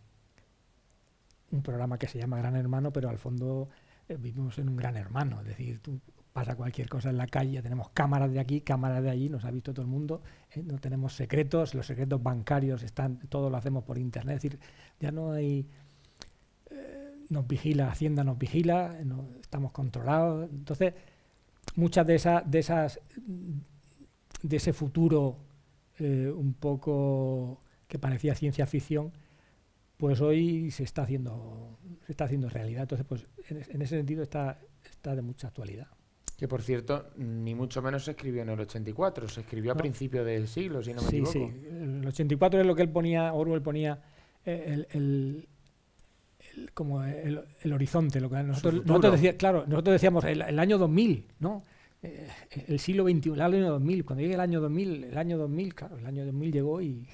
un programa que se llama Gran Hermano, pero al fondo vivimos en un gran hermano. Es decir, tú pasa cualquier cosa en la calle, tenemos cámaras de aquí, cámaras de allí, nos ha visto todo el mundo, no tenemos secretos, los secretos bancarios están, todo lo hacemos por internet, es decir, ya no hay, nos vigila, Hacienda nos vigila, estamos controlados, entonces muchas de ese futuro un poco que parecía ciencia ficción, pues hoy se está haciendo realidad, entonces pues en ese sentido está de mucha actualidad. Que por cierto, ni mucho menos se escribió en el 84, se escribió a principios del siglo, si no me equivoco. Sí, el 84 es lo que él ponía, Orwell ponía como el horizonte, lo que nosotros decíamos el año 2000, ¿no? El siglo XXI, el año 2000, cuando llegue el año 2000, claro, el año 2000 llegó y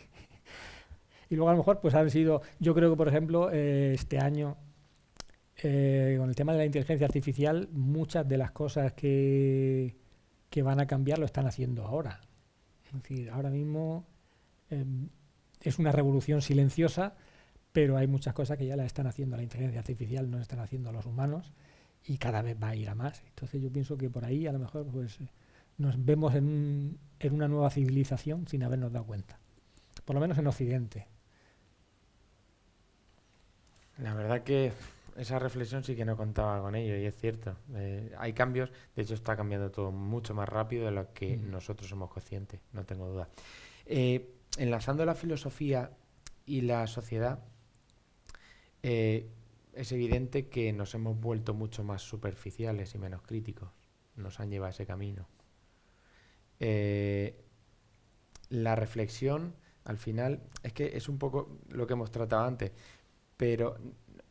luego a lo mejor pues han sido, yo creo que por ejemplo este año con el tema de la inteligencia artificial, muchas de las cosas que van a cambiar lo están haciendo ahora. Es decir, ahora mismo es una revolución silenciosa, pero hay muchas cosas que ya las están haciendo la inteligencia artificial, no las están haciendo los humanos, y cada vez va a ir a más. Entonces yo pienso que por ahí a lo mejor pues nos vemos en una nueva civilización sin habernos dado cuenta. Por lo menos en Occidente. La verdad que esa reflexión sí que no contaba con ello y es cierto. Hay cambios, de hecho está cambiando todo mucho más rápido de lo que nosotros somos conscientes, no tengo duda. Enlazando la filosofía y la sociedad, es evidente que nos hemos vuelto mucho más superficiales y menos críticos. Nos han llevado a ese camino. La reflexión, al final, es que es un poco lo que hemos tratado antes, pero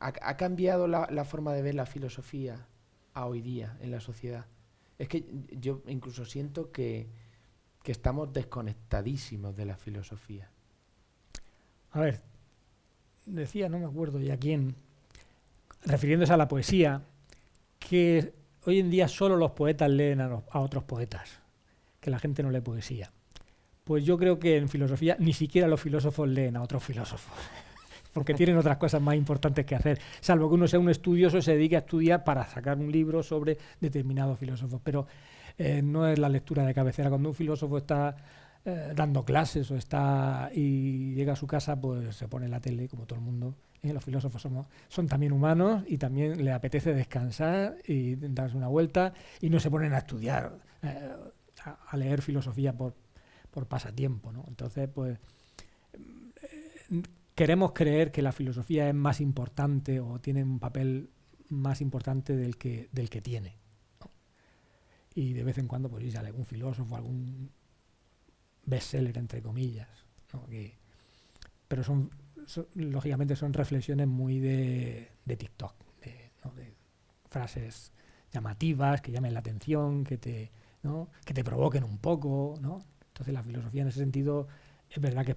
¿ha cambiado la forma de ver la filosofía a hoy día en la sociedad? Es que yo incluso siento que estamos desconectadísimos de la filosofía. A ver, decía, no me acuerdo ya quién, refiriéndose a la poesía, que hoy en día solo los poetas leen a otros poetas, que la gente no lee poesía. Pues yo creo que en filosofía ni siquiera los filósofos leen a otros filósofos, porque tienen otras cosas más importantes que hacer, salvo que uno sea un estudioso y se dedique a estudiar para sacar un libro sobre determinados filósofos. Pero no es la lectura de cabecera. Cuando un filósofo está dando clases o está y llega a su casa, pues se pone la tele, como todo el mundo. Los filósofos son también humanos y también les apetece descansar y darse una vuelta y no se ponen a estudiar, a leer filosofía por pasatiempo, ¿no? Entonces, pues queremos creer que la filosofía es más importante o tiene un papel más importante del que tiene, ¿no? Y de vez en cuando pues sale algún filósofo, algún bestseller entre comillas, ¿no? Pero lógicamente son reflexiones muy de TikTok, ¿no? De frases llamativas que llamen la atención, que te provoquen un poco, ¿no? Entonces la filosofía en ese sentido es verdad que es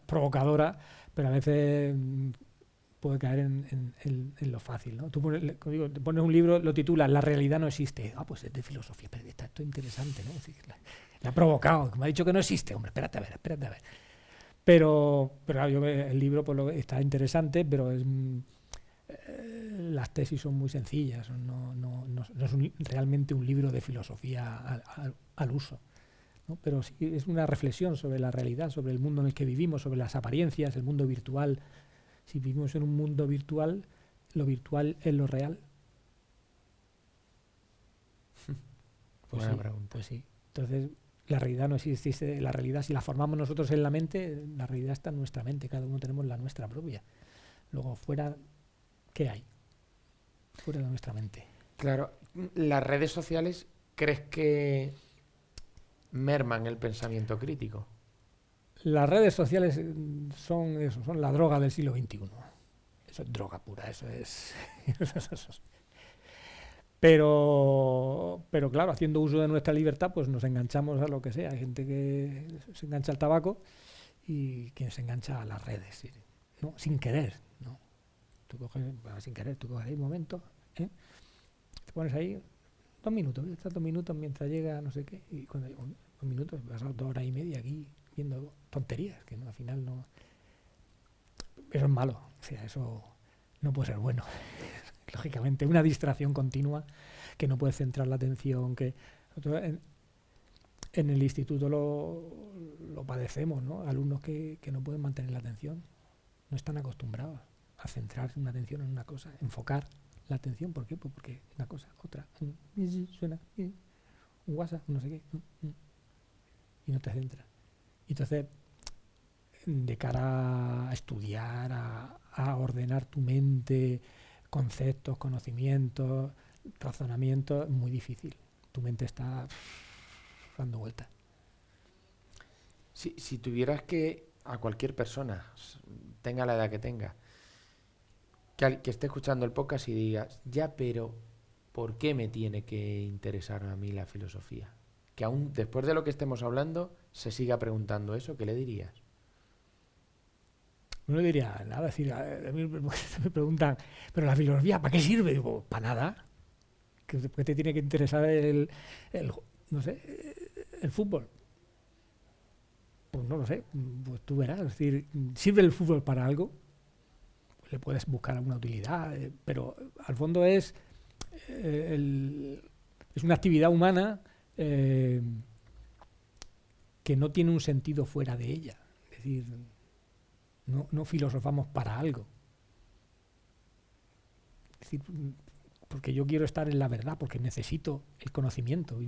provocadora, pero a veces puede caer en lo fácil, ¿no? Tú pones un libro, lo titulas La realidad no existe. Pues es de filosofía, pero esto es interesante, ¿no? Es decir, la ha provocado, me ha dicho que no existe. Hombre, espérate a ver. Pero el libro pues, está interesante, pero las tesis son muy sencillas, no es realmente un libro de filosofía al uso, ¿no? Pero sí es una reflexión sobre la realidad, sobre el mundo en el que vivimos, sobre las apariencias, el mundo virtual. Si vivimos en un mundo virtual, lo virtual es lo real. Buena pregunta. Pues sí. Entonces, la realidad no existe. La realidad, si la formamos nosotros en la mente, la realidad está en nuestra mente. Cada uno tenemos la nuestra propia. Luego, fuera, ¿qué hay? Fuera de nuestra mente. Claro, las redes sociales, ¿crees que merman el pensamiento crítico? Las redes sociales son la droga del siglo XXI. Eso es droga pura, eso es... Pero claro, haciendo uso de nuestra libertad, pues nos enganchamos a lo que sea. Hay gente que se engancha al tabaco y quien se engancha a las redes, ¿no? Sin querer, ¿no? Tú coges ahí un momento, te pones ahí 2 minutos, estás 2 minutos mientras llega no sé qué, y cuando 2 minutos, pasado 2 horas y media aquí viendo tonterías, que al final no... Eso es malo, o sea, eso no puede ser bueno. Lógicamente, una distracción continua que no puede centrar la atención, que en el instituto lo padecemos, ¿no? Alumnos que no pueden mantener la atención, no están acostumbrados a centrar una atención en una cosa, enfocar la atención. ¿Por qué? Pues porque una cosa, otra, suena, un WhatsApp, no sé qué, y no te centras. Entonces, de cara a estudiar, a ordenar tu mente, conceptos, conocimientos, razonamientos, es muy difícil. Tu mente está dando vueltas. Si tuvieras que a cualquier persona, tenga la edad que tenga, que esté escuchando el podcast y digas, ya, pero ¿por qué me tiene que interesar a mí la filosofía? Que aún después de lo que estemos hablando se siga preguntando eso, ¿qué le dirías? No le diría nada, es decir, a mí me preguntan, ¿pero la filosofía para qué sirve? Digo, para nada. ¿Por qué te tiene que interesar no sé, el fútbol? Pues no lo sé, pues tú verás. Es decir, ¿sirve el fútbol para algo? Pues le puedes buscar alguna utilidad, pero al fondo es una actividad humana que no tiene un sentido fuera de ella. Es decir, no filosofamos para algo. Es decir, porque yo quiero estar en la verdad, porque necesito el conocimiento.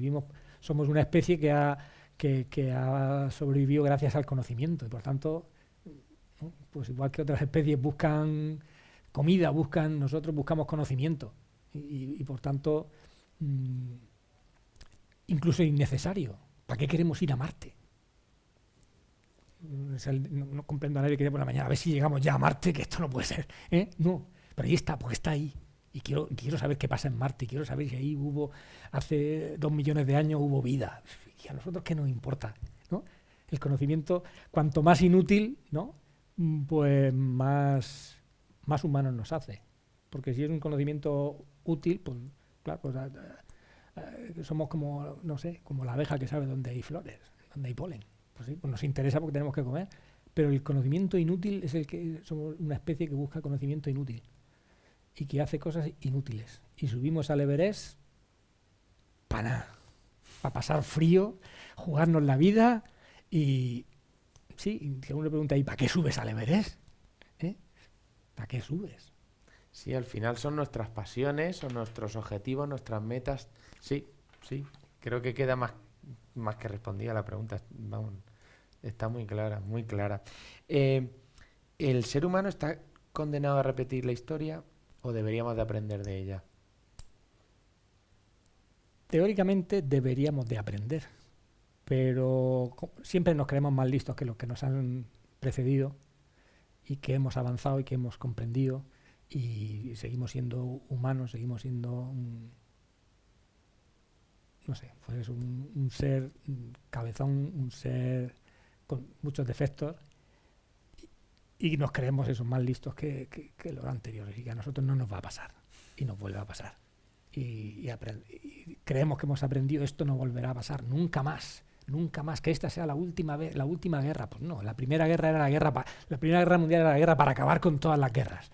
Somos una especie que ha sobrevivido gracias al conocimiento y por tanto, ¿no? Pues igual que otras especies buscan comida, nosotros buscamos conocimiento y por tanto incluso innecesario. ¿Para qué queremos ir a Marte? No comprendo a nadie que diga por la mañana, a ver si llegamos ya a Marte, que esto no puede ser, no, pero ahí está, porque está ahí y quiero saber qué pasa en Marte, y quiero saber si ahí hace 2 millones de años hubo vida, y a nosotros qué nos importa, ¿no? El conocimiento, cuanto más inútil, ¿no? Pues más humanos nos hace. Porque si es un conocimiento útil, pues claro, pues, somos como, no sé, como la abeja que sabe dónde hay flores, dónde hay polen. Pues sí, pues nos interesa porque tenemos que comer. Pero el conocimiento inútil es el que somos una especie que busca conocimiento inútil y que hace cosas inútiles. Y subimos al Everest para nada, para pasar frío, jugarnos la vida y sí, si uno le pregunta, ¿y para qué subes al Everest? ¿Eh? ¿Para qué subes? Sí, al final son nuestras pasiones, son nuestros objetivos, nuestras metas. Sí, sí, creo que queda más que respondida la pregunta. Vamos, está muy clara, muy clara. Eh, ¿El ser humano está condenado a repetir la historia o deberíamos de aprender de ella? Teóricamente deberíamos de aprender, pero siempre nos creemos más listos que los que nos han precedido y que hemos avanzado y que hemos comprendido y seguimos siendo humanos, seguimos siendo no sé, pues un ser cabezón, un ser con muchos defectos y nos creemos esos más listos que los anteriores y que a nosotros no nos va a pasar y nos vuelve a pasar. Y creemos que hemos aprendido, esto no volverá a pasar nunca más, que esta sea la última vez, la última guerra. Pues no, la primera guerra era la primera guerra mundial era la guerra para acabar con todas las guerras.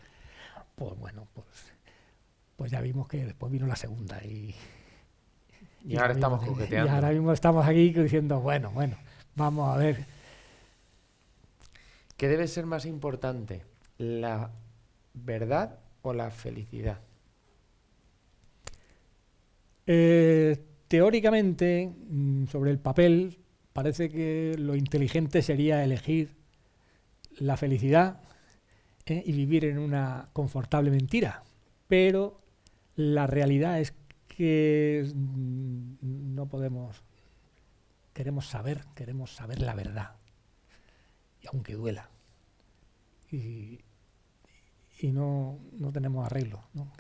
Pues bueno, pues ya vimos que después vino la segunda y ahora estamos jugueteando. Y ahora mismo estamos aquí diciendo, bueno, vamos a ver. ¿Qué debe ser más importante, la verdad o la felicidad? Teóricamente, sobre el papel, parece que lo inteligente sería elegir la felicidad y vivir en una confortable mentira. Pero la realidad es que no podemos, queremos saber la verdad, y aunque duela. Y no tenemos arreglo, ¿no?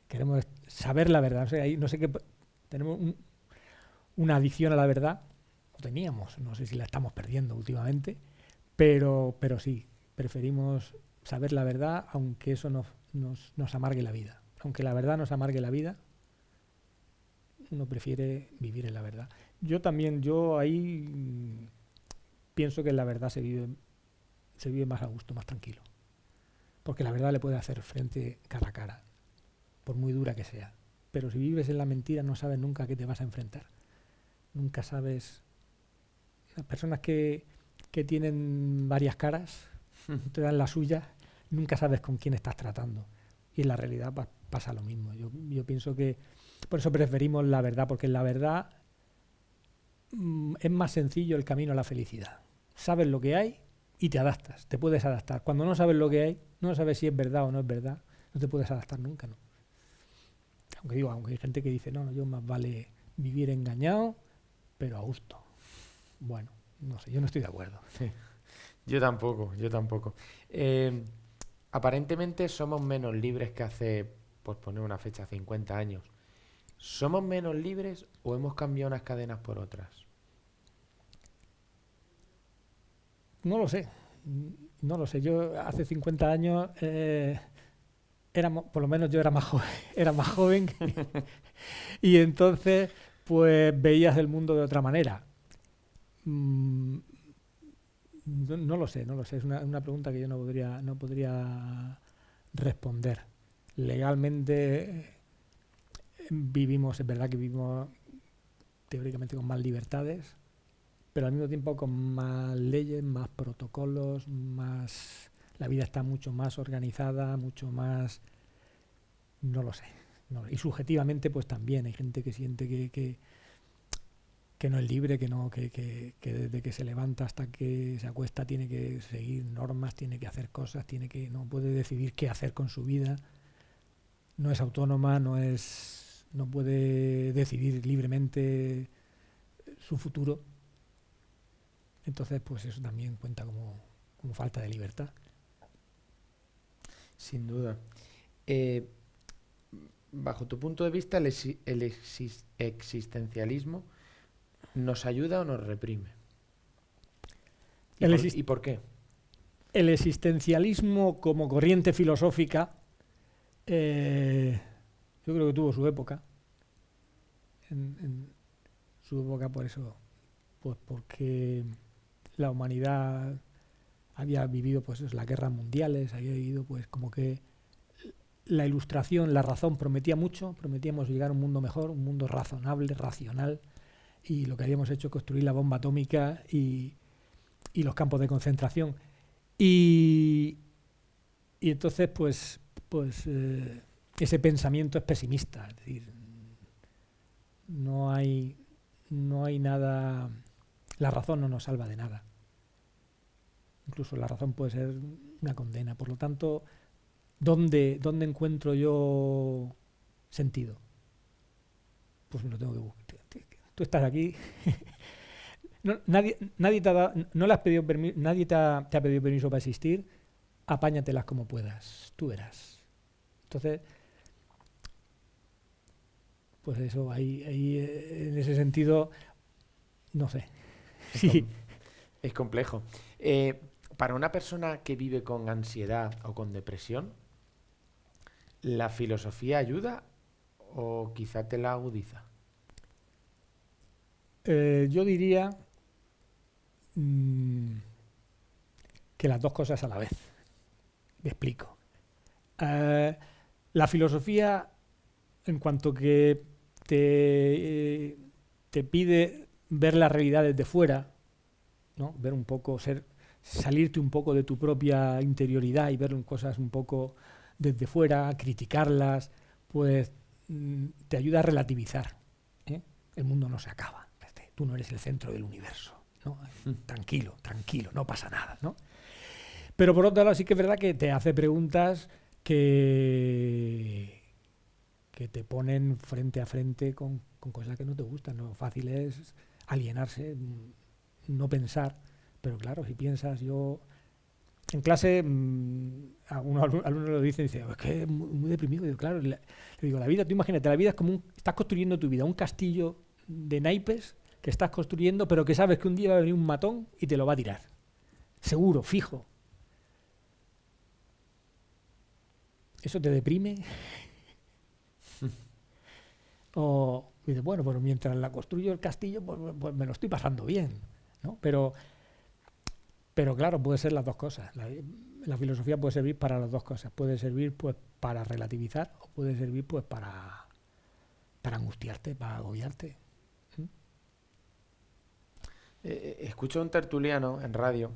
Queremos saber la verdad. O sea, no sé qué. Tenemos una adicción a la verdad. Lo teníamos. No sé si la estamos perdiendo últimamente. Pero sí, preferimos saber la verdad, aunque eso nos amargue la vida. Aunque la verdad nos amargue la vida, uno prefiere vivir en la verdad. Yo ahí pienso que en la verdad se vive más a gusto, más tranquilo. Porque la verdad le puede hacer frente cara a cara, por muy dura que sea. Pero si vives en la mentira no sabes nunca a qué te vas a enfrentar. Nunca sabes. Las personas que tienen varias caras, te dan la suya, nunca sabes con quién estás tratando. Y en la realidad pasa lo mismo. Yo pienso que por eso preferimos la verdad, porque en la verdad es más sencillo el camino a la felicidad. Sabes lo que hay y te adaptas, te puedes adaptar. Cuando no sabes lo que hay, no sabes si es verdad o no es verdad, no te puedes adaptar nunca, ¿no? Aunque hay gente que dice, no, yo más vale vivir engañado, pero a gusto. Bueno, no sé, yo no estoy de acuerdo. Sí. Yo tampoco. Aparentemente somos menos libres que hace, por poner una fecha, 50 años. ¿Somos menos libres o hemos cambiado unas cadenas por otras? No lo sé. Yo hace 50 años, por lo menos yo era más joven y entonces pues veías el mundo de otra manera. No lo sé. Es una pregunta que yo no podría responder. Legalmente es verdad que vivimos teóricamente con más libertades, pero al mismo tiempo con más leyes, más protocolos, la vida está mucho más organizada, mucho más, no lo sé. Y subjetivamente pues también hay gente que siente que no es libre, que desde que se levanta hasta que se acuesta tiene que seguir normas, tiene que hacer cosas, no puede decidir qué hacer con su vida, no es autónoma, no puede decidir libremente su futuro. Entonces, pues eso también cuenta como falta de libertad. Sin duda. Bajo tu punto de vista, ¿el existencialismo nos ayuda o nos reprime? ¿Y por qué? El existencialismo como corriente filosófica Eh, yo creo que tuvo su época. En su época por eso, pues porque la humanidad había vivido pues las guerras mundiales, había vivido pues como que la ilustración, la razón prometía mucho, prometíamos llegar a un mundo mejor, un mundo razonable, racional, y lo que habíamos hecho es construir la bomba atómica y los campos de concentración. Y entonces ese pensamiento es pesimista, es decir, no hay nada, la razón no nos salva de nada. Incluso la razón puede ser una condena. Por lo tanto, ¿dónde encuentro yo sentido? Pues me lo tengo que buscar. Tú estás aquí. Nadie te ha dado, no le has pedido nadie te ha pedido permiso para existir. Apáñatelas como puedas. Tú verás. Entonces, pues eso, ahí en ese sentido, no sé. Sí. Es complejo. Para una persona que vive con ansiedad o con depresión, ¿la filosofía ayuda o quizá te la agudiza? Yo diría que las dos cosas a la vez. Me explico. La filosofía, en cuanto que te pide ver la realidad desde fuera, ¿no? Ver un poco, salirte un poco de tu propia interioridad y ver cosas un poco desde fuera, criticarlas, pues te ayuda a relativizar, ¿eh? El mundo no se acaba, tú no eres el centro del universo, ¿no? Tranquilo, no pasa nada, ¿no? Pero por otro lado sí que es verdad que te hace preguntas que te ponen frente a frente con cosas que no te gustan. Lo fácil es alienarse, no pensar, pero claro, si piensas, yo en clase algunos alumnos lo dicen, dice, es que es muy deprimido. Digo, claro, le digo, la vida, tú imagínate, la vida es como estás construyendo tu vida, un castillo de naipes que estás construyendo, pero que sabes que un día va a venir un matón y te lo va a tirar, seguro, fijo. ¿Eso te deprime? O dices, bueno, pero mientras la construyo el castillo, pues me lo estoy pasando bien, ¿no? Pero claro, puede ser las dos cosas. La filosofía puede servir para las dos cosas. Puede servir pues para relativizar o puede servir pues para angustiarte, para agobiarte. Escucho a un tertuliano en radio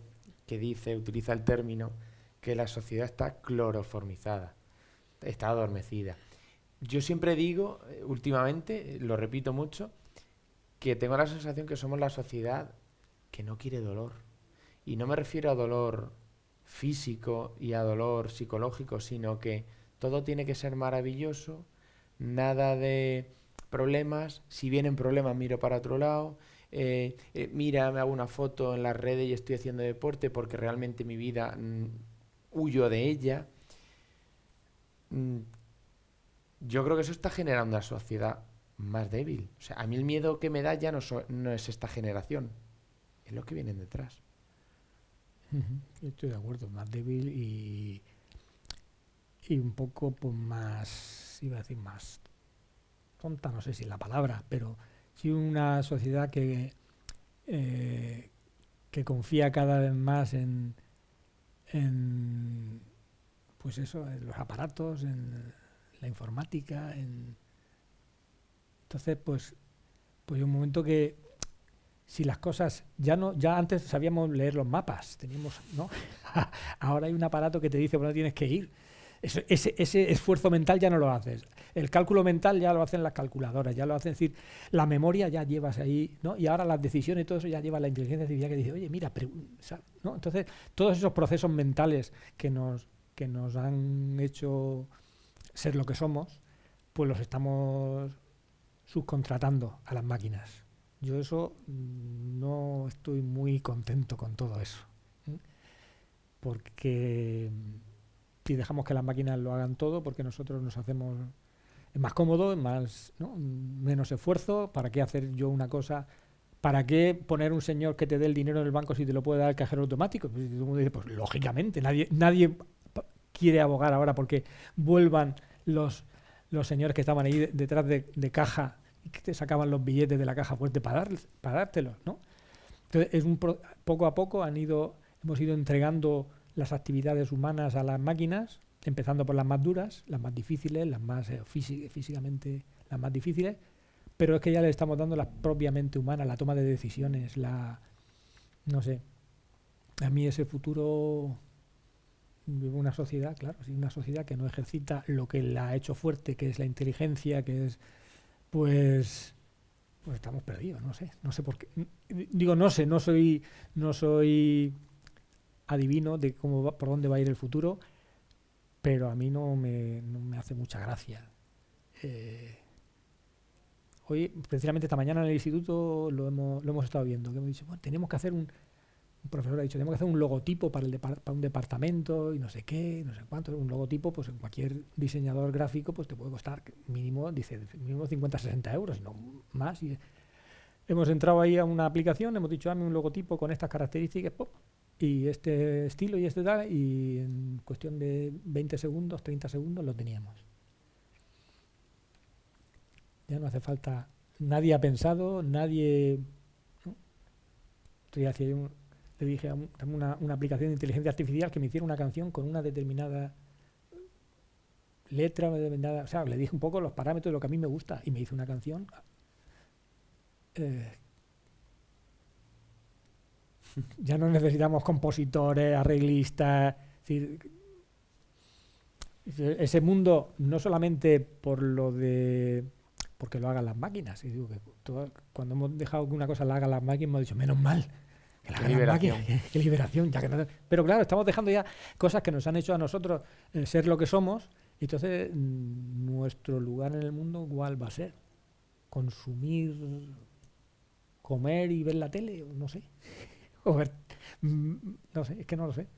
que utiliza el término que la sociedad está cloroformizada, está adormecida. Yo siempre digo, últimamente, lo repito mucho, que tengo la sensación que somos la sociedad que no quiere dolor. Y no me refiero a dolor físico y a dolor psicológico, sino que todo tiene que ser maravilloso, nada de problemas, si vienen problemas miro para otro lado, mira, me hago una foto en las redes y estoy haciendo deporte porque realmente mi vida huyo de ella. Yo creo que eso está generando una sociedad más débil. O sea, a mí el miedo que me da ya no es esta generación, es lo que vienen detrás. Estoy de acuerdo, más débil y un poco pues más, iba a decir más tonta, no sé si es la palabra, pero sí una sociedad que confía cada vez más en pues eso, en los aparatos, en la informática, entonces pues hay un momento que si las cosas ya antes sabíamos leer los mapas, teníamos, ¿no? Ahora hay un aparato que te dice por dónde tienes que ir. Ese esfuerzo mental ya no lo haces. El cálculo mental ya lo hacen las calculadoras, ya lo hacen, es decir, la memoria ya llevas ahí, ¿no? Y ahora las decisiones y todo eso ya lleva la inteligencia artificial que dice, oye, mira, ¿no? Entonces, todos esos procesos mentales que nos han hecho ser lo que somos, pues los estamos subcontratando a las máquinas. Yo eso no estoy muy contento con todo eso, ¿eh? Porque si dejamos que las máquinas lo hagan todo, porque nosotros nos hacemos, es más cómodo, es más, ¿no? Menos esfuerzo. ¿Para qué hacer yo una cosa? ¿Para qué poner un señor que te dé el dinero en el banco si te lo puede dar el cajero automático? Pues, pues lógicamente, nadie quiere abogar ahora porque vuelvan los señores que estaban ahí detrás de caja y que te sacaban los billetes de la caja fuerte para dártelos, ¿no? Entonces, poco a poco hemos ido entregando las actividades humanas a las máquinas, empezando por las más duras, las más difíciles, las más físicamente las más difíciles, pero es que ya le estamos dando las propiamente humanas, la toma de decisiones, no sé, a mí ese futuro, vivo una sociedad, claro, sí, una sociedad que no ejercita lo que la ha hecho fuerte, que es la inteligencia, que es, pues estamos perdidos, no sé por qué. Digo, no sé, no soy adivino de por dónde va a ir el futuro, pero a mí no me hace mucha gracia. Hoy, precisamente esta mañana en el instituto lo hemos estado viendo, que hemos dicho, bueno, tenemos que hacer un profesor ha dicho, tenemos que hacer un logotipo para un departamento y no sé qué, no sé cuánto. Un logotipo, pues en cualquier diseñador gráfico, pues te puede costar mínimo 50, 60 euros, no más. Y hemos entrado ahí a una aplicación, hemos dicho, dame un logotipo con estas características, ¡pop! Y este estilo y este tal, y en cuestión de 20 segundos, 30 segundos lo teníamos. Ya no hace falta, nadie ha pensado, nadie, ¿no? Le dije a una aplicación de inteligencia artificial que me hiciera una canción con una determinada letra, o sea, le dije un poco los parámetros de lo que a mí me gusta y me hizo una canción. Ya no necesitamos compositores, arreglistas, es decir, ese mundo no solamente porque lo hagan las máquinas, y digo que cuando hemos dejado que una cosa la hagan las máquinas hemos dicho, menos mal que la hagan las máquinas, qué liberación, ya que no, pero claro, estamos dejando ya cosas que nos han hecho a nosotros ser lo que somos, y entonces nuestro lugar en el mundo, ¿cuál va a ser? Consumir, comer y ver la tele, no sé. O ver, no sé, es que no lo sé.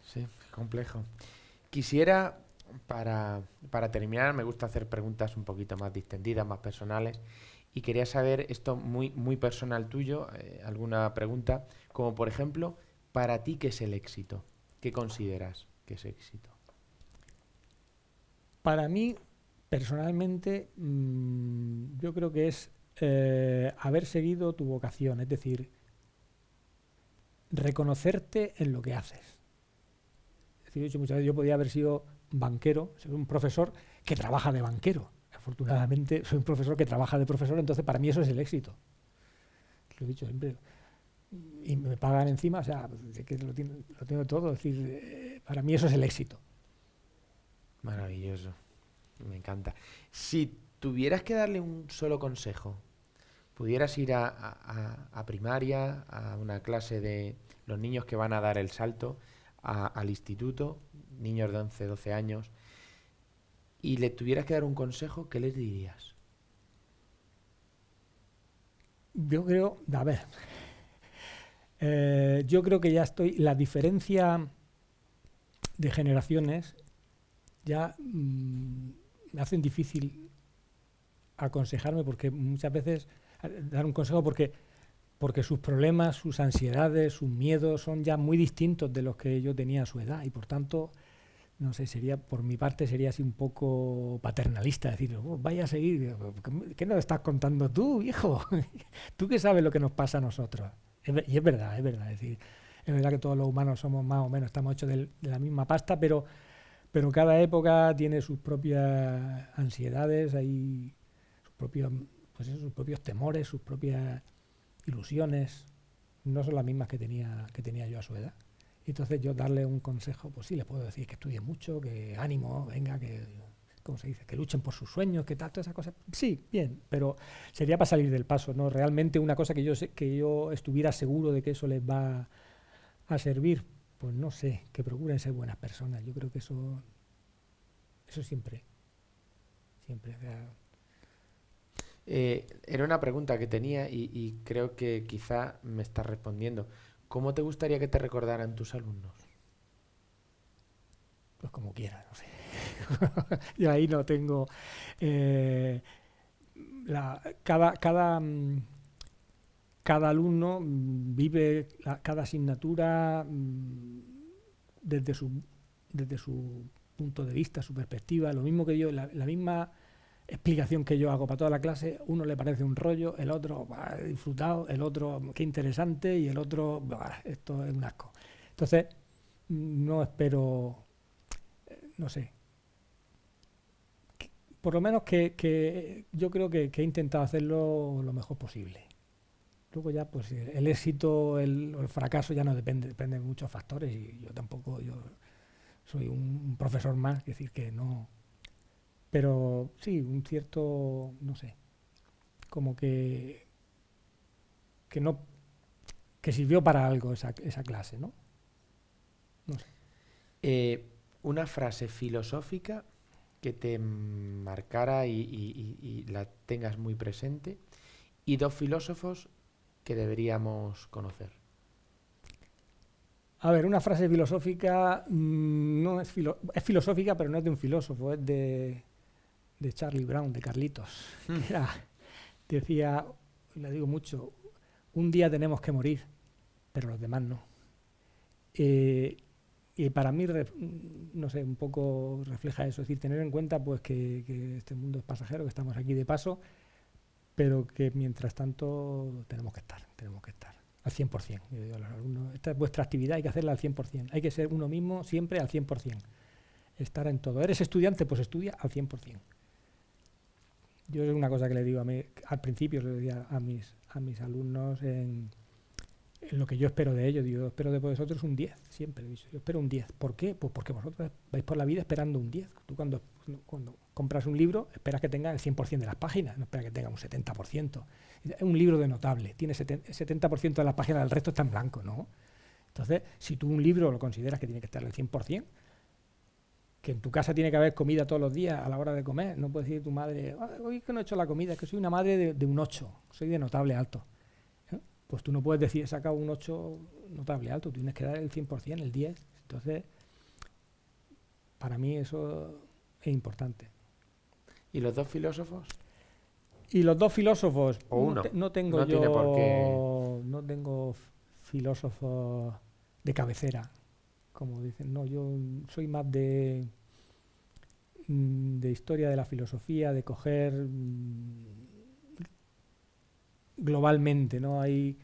Sí, complejo. Quisiera, para terminar, me gusta hacer preguntas un poquito más distendidas, más personales, y quería saber esto muy, muy personal tuyo, alguna pregunta, como por ejemplo, para ti, ¿qué es el éxito? ¿Qué consideras que es éxito? Para mí, personalmente, yo creo que es haber seguido tu vocación, es decir, reconocerte en lo que haces. Es decir, muchas veces yo podía haber sido banquero, ser un profesor que trabaja de banquero. Afortunadamente soy un profesor que trabaja de profesor, entonces para mí eso es el éxito. Lo he dicho siempre. Y me pagan encima, o sea, que lo tengo todo. Es decir, para mí eso es el éxito. Maravilloso, me encanta. Si tuvieras que darle un solo consejo, pudieras ir a primaria, a una clase de los niños que van a dar el salto, al instituto, niños de 11, 12 años, y le tuvieras que dar un consejo, ¿qué les dirías? Yo creo, a ver, yo creo que ya la diferencia de generaciones ya me hacen difícil aconsejarme porque muchas veces dar un consejo porque sus problemas, sus ansiedades, sus miedos son ya muy distintos de los que yo tenía a su edad y por tanto, no sé, por mi parte sería así un poco paternalista, decir, vaya a seguir, ¿qué nos estás contando tú, hijo? ¿Tú qué sabes lo que nos pasa a nosotros? Y es verdad, es verdad que todos los humanos somos más o menos, estamos hechos de la misma pasta, pero cada época tiene sus propias ansiedades, hay sus propios temores, sus propias ilusiones, no son las mismas que tenía yo a su edad. Y entonces yo darle un consejo, pues sí, le puedo decir que estudie mucho, que ánimo, venga, ¿cómo se dice? Que luchen por sus sueños, que tal, todas esas cosas. Sí, bien, pero sería para salir del paso, ¿no? Realmente una cosa que yo estuviera seguro de que eso les va a servir, pues no sé, que procuren ser buenas personas. Yo creo que eso siempre. O sea, Era una pregunta que tenía y creo que quizá me estás respondiendo. ¿Cómo te gustaría que te recordaran tus alumnos? pues como quiera, no sé. Yo ahí no tengo... eh, cada alumno vive cada asignatura desde su punto de vista, su perspectiva, lo mismo que yo, la misma explicación que yo hago para toda la clase, uno le parece un rollo, el otro ha disfrutado, el otro qué interesante y el otro esto es un asco. Entonces, no espero, no sé, por lo menos que yo creo que he intentado hacerlo lo mejor posible. Luego ya, pues el éxito o el fracaso ya no depende de muchos factores y yo tampoco, yo soy un profesor más, es decir, que no... Pero sí, un cierto, no sé, como que no, que sirvió para algo esa clase, ¿no? No sé. Una frase filosófica que te marcara y la tengas muy presente, y dos filósofos que deberíamos conocer. A ver, una frase filosófica no es, es filosófica, pero no es de un filósofo, es de Charlie Brown, de Carlitos. Que decía, le digo mucho, un día tenemos que morir, pero los demás no. Y para mí, no sé, un poco refleja eso, es decir, tener en cuenta pues que este mundo es pasajero, que estamos aquí de paso, pero que mientras tanto tenemos que estar al 100%. Yo digo a los alumnos, esta es vuestra actividad, hay que hacerla al 100%, hay que ser uno mismo siempre al 100%, estar en todo. ¿Eres estudiante? Pues estudia al 100%. Yo es una cosa que le digo a mí, al principio le decía a mis alumnos en lo que yo espero de ellos. Digo, yo espero de vosotros un 10, siempre he dicho, yo espero un 10. ¿Por qué? Pues porque vosotros vais por la vida esperando un 10. Tú cuando compras un libro esperas que tenga el 100% de las páginas, no esperas que tenga un 70%. Es un libro de notable, tiene 70% de las páginas, el resto está en blanco, ¿no? Entonces, si tú un libro lo consideras que tiene que estar al 100%, que en tu casa tiene que haber comida todos los días a la hora de comer, no puedes decir a tu madre, hoy que no he hecho la comida, es que soy una madre de un 8, soy de notable alto. Pues tú no puedes decir, he sacado un 8 notable alto, tú tienes que dar el 100%, el 10. Entonces, para mí eso es importante. ¿Y los dos filósofos? Y los dos filósofos, ¿O uno? No tengo No tiene por qué. no tengo filósofos de cabecera, como dicen. No, yo soy más de historia de la filosofía, de coger globalmente, ¿no? Hay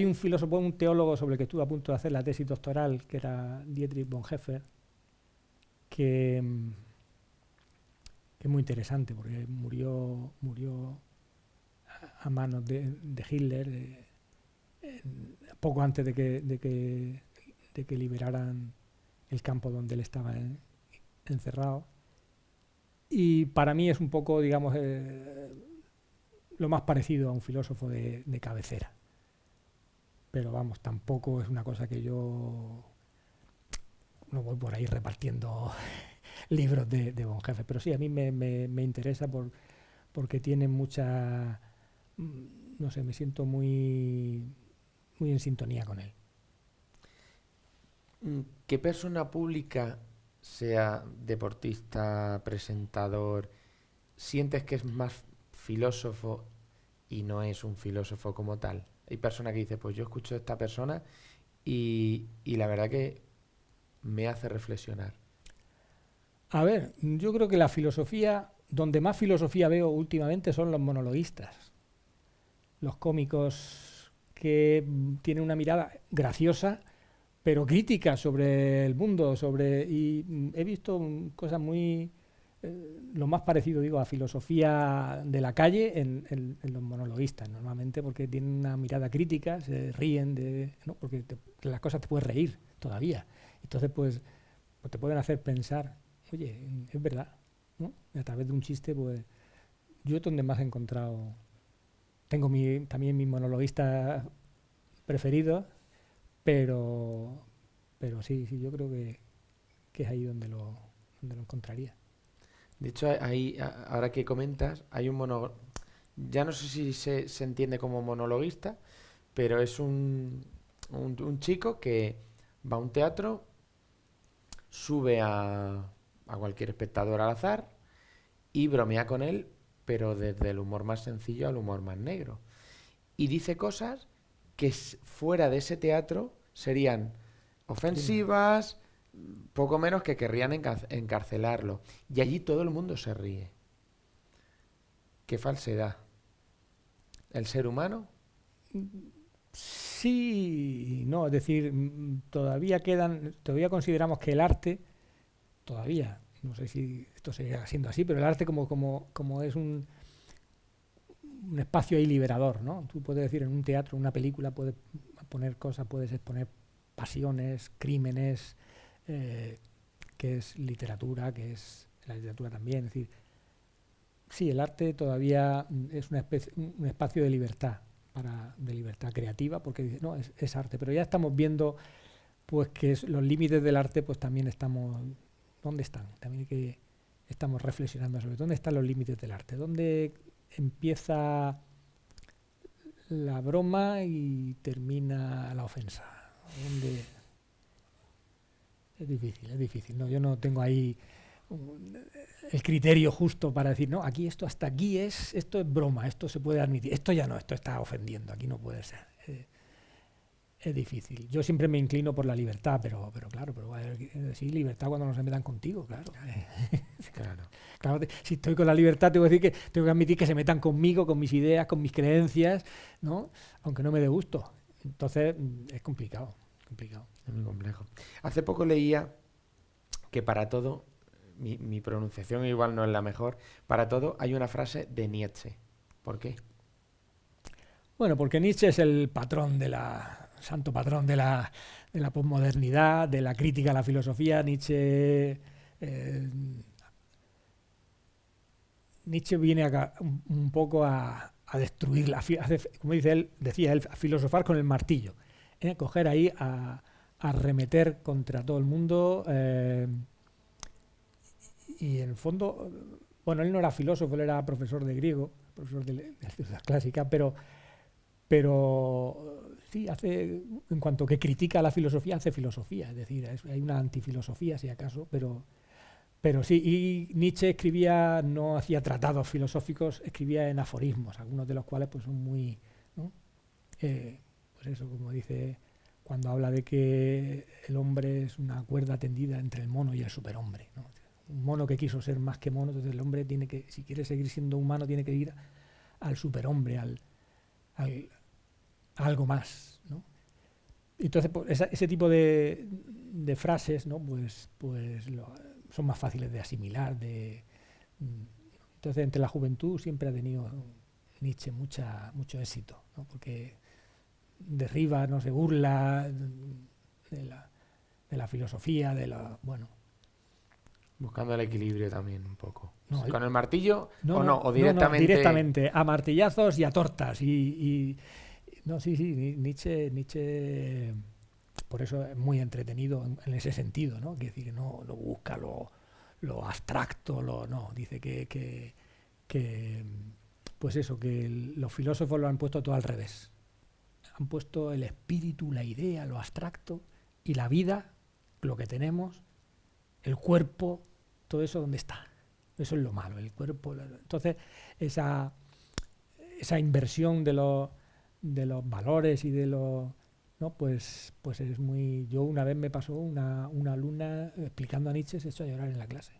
un filósofo, un teólogo sobre el que estuve a punto de hacer la tesis doctoral, que era Dietrich Bonhoeffer, que es muy interesante porque murió a manos de Hitler poco antes de que liberaran el campo donde él estaba encerrado. Y para mí es un poco, digamos, lo más parecido a un filósofo de cabecera. Pero vamos, tampoco es una cosa que yo no voy por ahí repartiendo libros de Bonhoeffer. Pero sí, a mí me interesa porque tiene mucha... No sé, me siento muy en sintonía con él. ¿Qué persona pública, sea deportista, presentador, sientes que es más filósofo y no es un filósofo como tal? Hay personas que dicen, pues yo escucho a esta persona y la verdad que me hace reflexionar. A ver, yo creo que la filosofía, donde más filosofía veo últimamente son los monologuistas, los cómicos que tienen una mirada graciosa, pero crítica sobre el mundo, y he visto cosas muy... lo más parecido, digo, a filosofía de la calle en los monologuistas, normalmente porque tienen una mirada crítica, se ríen, ¿no? Porque las cosas te puedes reír todavía. Entonces, pues te pueden hacer pensar, oye, es verdad, ¿no? Y a través de un chiste, pues yo es donde más he encontrado... Tengo también mis monologuistas preferidos, pero sí, yo creo que es ahí donde lo encontraría. De hecho, ahora que comentas, hay un monólogo. Ya no sé si se entiende como monologuista, pero es un chico que va a un teatro, sube a cualquier espectador al azar y bromea con él, pero desde el humor más sencillo al humor más negro. Y dice cosas que fuera de ese teatro serían ofensivas, poco menos que querrían encarcelarlo. Y allí todo el mundo se ríe. Qué falsedad. ¿El ser humano? Sí, no, es decir, todavía consideramos que el arte, todavía, no sé si esto seguirá siendo así, pero el arte como es un espacio ahí liberador, ¿no? Tú puedes decir en un teatro, una película, puedes poner cosas, puedes exponer pasiones, crímenes, que es literatura, que es la literatura también, es decir, sí, el arte todavía es un espacio de libertad, de libertad creativa, porque dice, no, es arte, pero ya estamos viendo pues que los límites del arte pues también ¿dónde están? También estamos reflexionando sobre dónde están los límites del arte, dónde empieza la broma y termina la ofensa. ¿Dónde? Es difícil, ¿no? Yo no tengo ahí el criterio justo para decir, no, aquí esto esto es broma, esto se puede admitir, esto ya no, esto está ofendiendo, aquí no puede ser. Es difícil. Yo siempre me inclino por la libertad, pero claro, sí, libertad cuando no se metan contigo, claro. Claro, si estoy con la libertad, tengo que admitir que se metan conmigo, con mis ideas, con mis creencias, ¿no? Aunque no me dé gusto. Entonces, es complicado. Es muy complejo. Hace poco leía que para todo, mi pronunciación igual no es la mejor, para todo hay una frase de Nietzsche. ¿Por qué? Bueno, porque Nietzsche es el santo patrón de la posmodernidad, de la crítica a la filosofía. Nietzsche viene un poco a destruir como decía él, a filosofar con el martillo, coger ahí a arremeter contra todo el mundo, y en el fondo, bueno, él no era filósofo, él era profesor de griego, profesor de ciencias clásicas, pero sí, en cuanto que critica la filosofía, hace filosofía, es decir, hay una antifilosofía, si acaso, pero sí, y Nietzsche no hacía tratados filosóficos, escribía en aforismos, algunos de los cuales pues son muy, ¿no? Pues eso, como dice, cuando habla de que el hombre es una cuerda tendida entre el mono y el superhombre, ¿no? Un mono que quiso ser más que mono, entonces el hombre si quiere seguir siendo humano, tiene que ir al superhombre, a algo más, ¿no? Entonces, pues, ese tipo de frases, ¿no? Pues son más fáciles de asimilar. Entonces, entre la juventud siempre ha tenido Nietzsche mucho éxito, ¿no? Porque derriba, no se burla de la filosofía, bueno. Buscando el equilibrio también un poco. No, ¿con el martillo o directamente? No, directamente, a martillazos y a tortas. No, sí, Nietzsche, por eso es muy entretenido en ese sentido, ¿no? Quiere decir que no busca lo abstracto, no, dice que pues eso, que los filósofos lo han puesto todo al revés. Han puesto el espíritu, la idea, lo abstracto, y la vida, lo que tenemos, el cuerpo, todo eso, ¿dónde está? Eso es lo malo, el cuerpo. Entonces, esa inversión de los valores y de los, ¿no? Pues es muy. Yo una vez me pasó una alumna explicando a Nietzsche, se echó a llorar en la clase.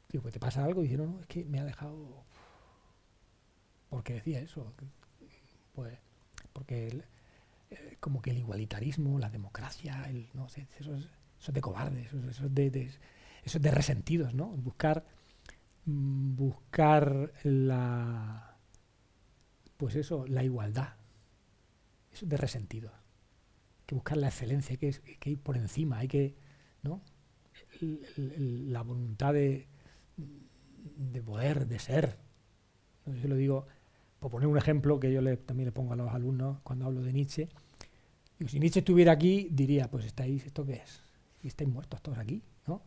Digo, pues ¿te pasa algo? Y dice, no, es que me ha dejado. ¿Por qué decía eso? Pues porque como que el igualitarismo, la democracia, no sé, eso es de cobardes, eso es de resentidos, ¿no? Buscar la igualdad. Eso es de resentidos. Hay que buscar la excelencia, hay que ir por encima, hay que, ¿no? La voluntad de poder, de ser. No sé si lo digo, por poner un ejemplo que yo también le pongo a los alumnos cuando hablo de Nietzsche. Digo, si Nietzsche estuviera aquí, diría, pues ¿esto qué es? Y estáis muertos todos aquí, ¿no?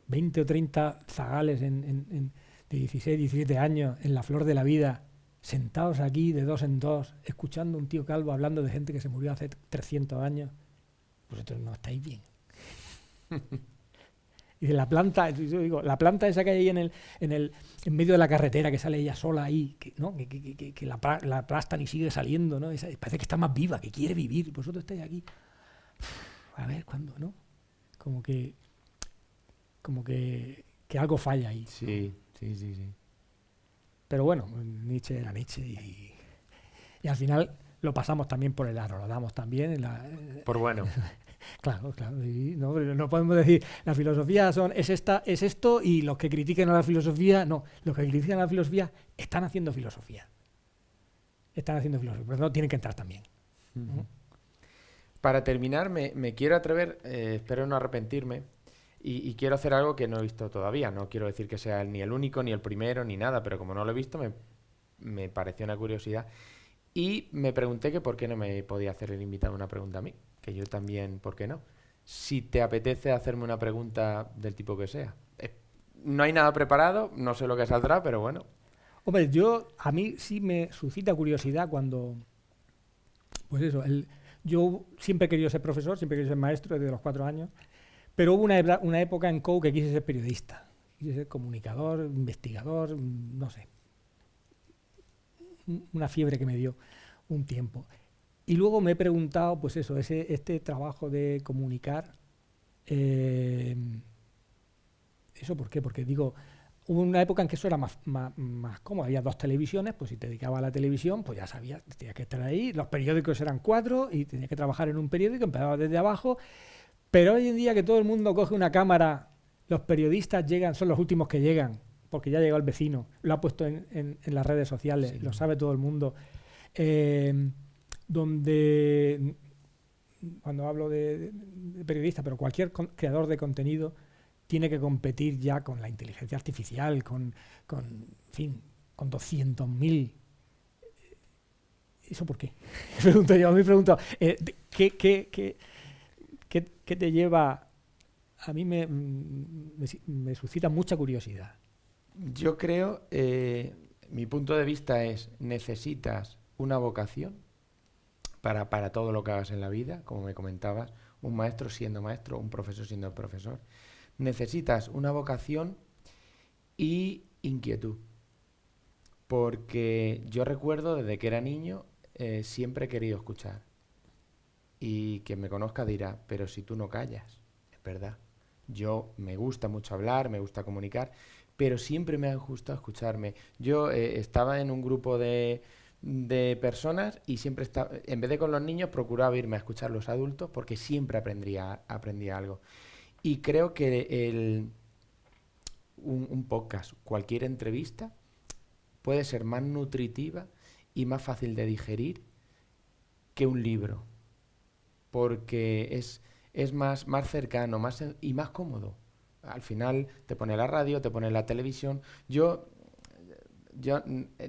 20 o 30 zagales de 16, 17 años, en la flor de la vida, sentados aquí de dos en dos, escuchando a un tío calvo hablando de gente que se murió hace 300 años. Vosotros no estáis bien. Y de la planta, yo digo, la planta esa que hay en medio de la carretera, que sale ella sola ahí, ¿no? que la aplastan y sigue saliendo, ¿no? Parece que está más viva, que quiere vivir. Vosotros estáis aquí. A ver, ¿cuándo, no? como que, que algo falla ahí. Sí, sí, sí, sí. Pero bueno, Nietzsche era Nietzsche y al final lo pasamos también por el aro, lo damos también en la... Por bueno. Claro, claro. Y no podemos decir la filosofía es esto y los que critiquen a la filosofía, no. Los que critican a la filosofía están haciendo filosofía. Están haciendo filosofía, pero no tienen que entrar también. Uh-huh. Para terminar, me quiero atrever, espero no arrepentirme, y quiero hacer algo que no he visto todavía. No quiero decir que sea ni el único, ni el primero, ni nada, pero como no lo he visto, me pareció una curiosidad. Y me pregunté que por qué no me podía hacer el invitado una pregunta a mí. Que yo también, ¿por qué no? Si te apetece hacerme una pregunta del tipo que sea. No hay nada preparado, no sé lo que saldrá, pero bueno. Hombre, a mí sí me suscita curiosidad cuando... Pues eso, yo siempre he querido ser profesor, siempre he querido ser maestro desde los 4 años, pero hubo una época en COU que quise ser periodista, quise ser comunicador, investigador, no sé. Una fiebre que me dio un tiempo. Y luego me he preguntado, pues eso, este trabajo de comunicar, ¿eso por qué? Porque digo, hubo una época en que eso era más cómodo, había 2 televisiones, pues si te dedicabas a la televisión, pues ya sabías, tenías que estar ahí, los periódicos eran 4 y tenías que trabajar en un periódico, empezabas desde abajo, pero hoy en día que todo el mundo coge una cámara, los periodistas son los últimos que llegan, porque ya llegó el vecino, lo ha puesto en las redes sociales, sí, lo sabe todo el mundo. Donde, cuando hablo de periodista, pero cualquier creador de contenido tiene que competir ya con la inteligencia artificial, con 200.000. ¿Eso por qué? Me pregunto, ¿qué te lleva? A mí me suscita mucha curiosidad. Yo creo, mi punto de vista es, necesitas una vocación para todo lo que hagas en la vida, como me comentabas, un maestro siendo maestro, un profesor siendo profesor. Necesitas una vocación y inquietud, porque yo recuerdo desde que era niño siempre he querido escuchar, y quien me conozca dirá, pero si tú no callas, es verdad. Yo me gusta mucho hablar, me gusta comunicar, pero siempre me ha gustado escucharme. Yo estaba en un grupo de personas y siempre estaba, en vez de con los niños, procuraba irme a escuchar a los adultos porque siempre aprendía algo. Y creo que un podcast, cualquier entrevista, puede ser más nutritiva y más fácil de digerir que un libro, porque es más cercano y más cómodo. Al final te pone la radio, te pone la televisión. Yo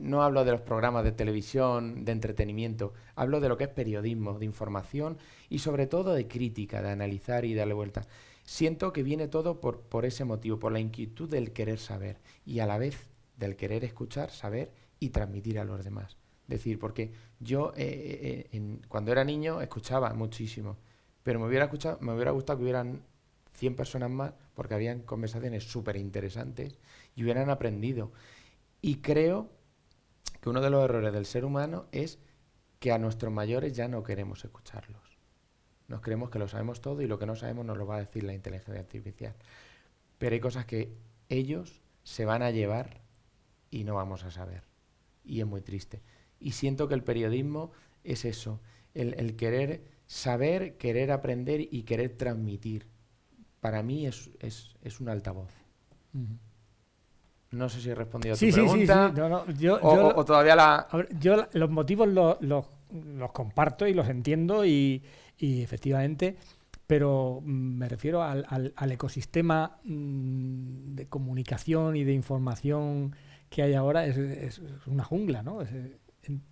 no hablo de los programas de televisión, de entretenimiento, hablo de lo que es periodismo, de información y sobre todo de crítica, de analizar y darle vuelta. Siento que viene todo por ese motivo, por la inquietud del querer saber y a la vez del querer escuchar, saber y transmitir a los demás. Es decir, porque yo cuando era niño escuchaba muchísimo, pero me hubiera gustado que hubieran 100 personas más porque habían conversaciones súper interesantes y hubieran aprendido. Y creo que uno de los errores del ser humano es que a nuestros mayores ya no queremos escucharlos. Nos creemos que lo sabemos todo y lo que no sabemos nos lo va a decir la inteligencia artificial. Pero hay cosas que ellos se van a llevar y no vamos a saber. Y es muy triste. Y siento que el periodismo es eso, el querer saber, querer aprender y querer transmitir. Para mí es un altavoz. Uh-huh. No sé si he respondido a tu pregunta. Sí. No, o todavía la... Yo los motivos los comparto y los entiendo y efectivamente, pero me refiero al ecosistema de comunicación y de información que hay ahora, es una jungla, ¿no?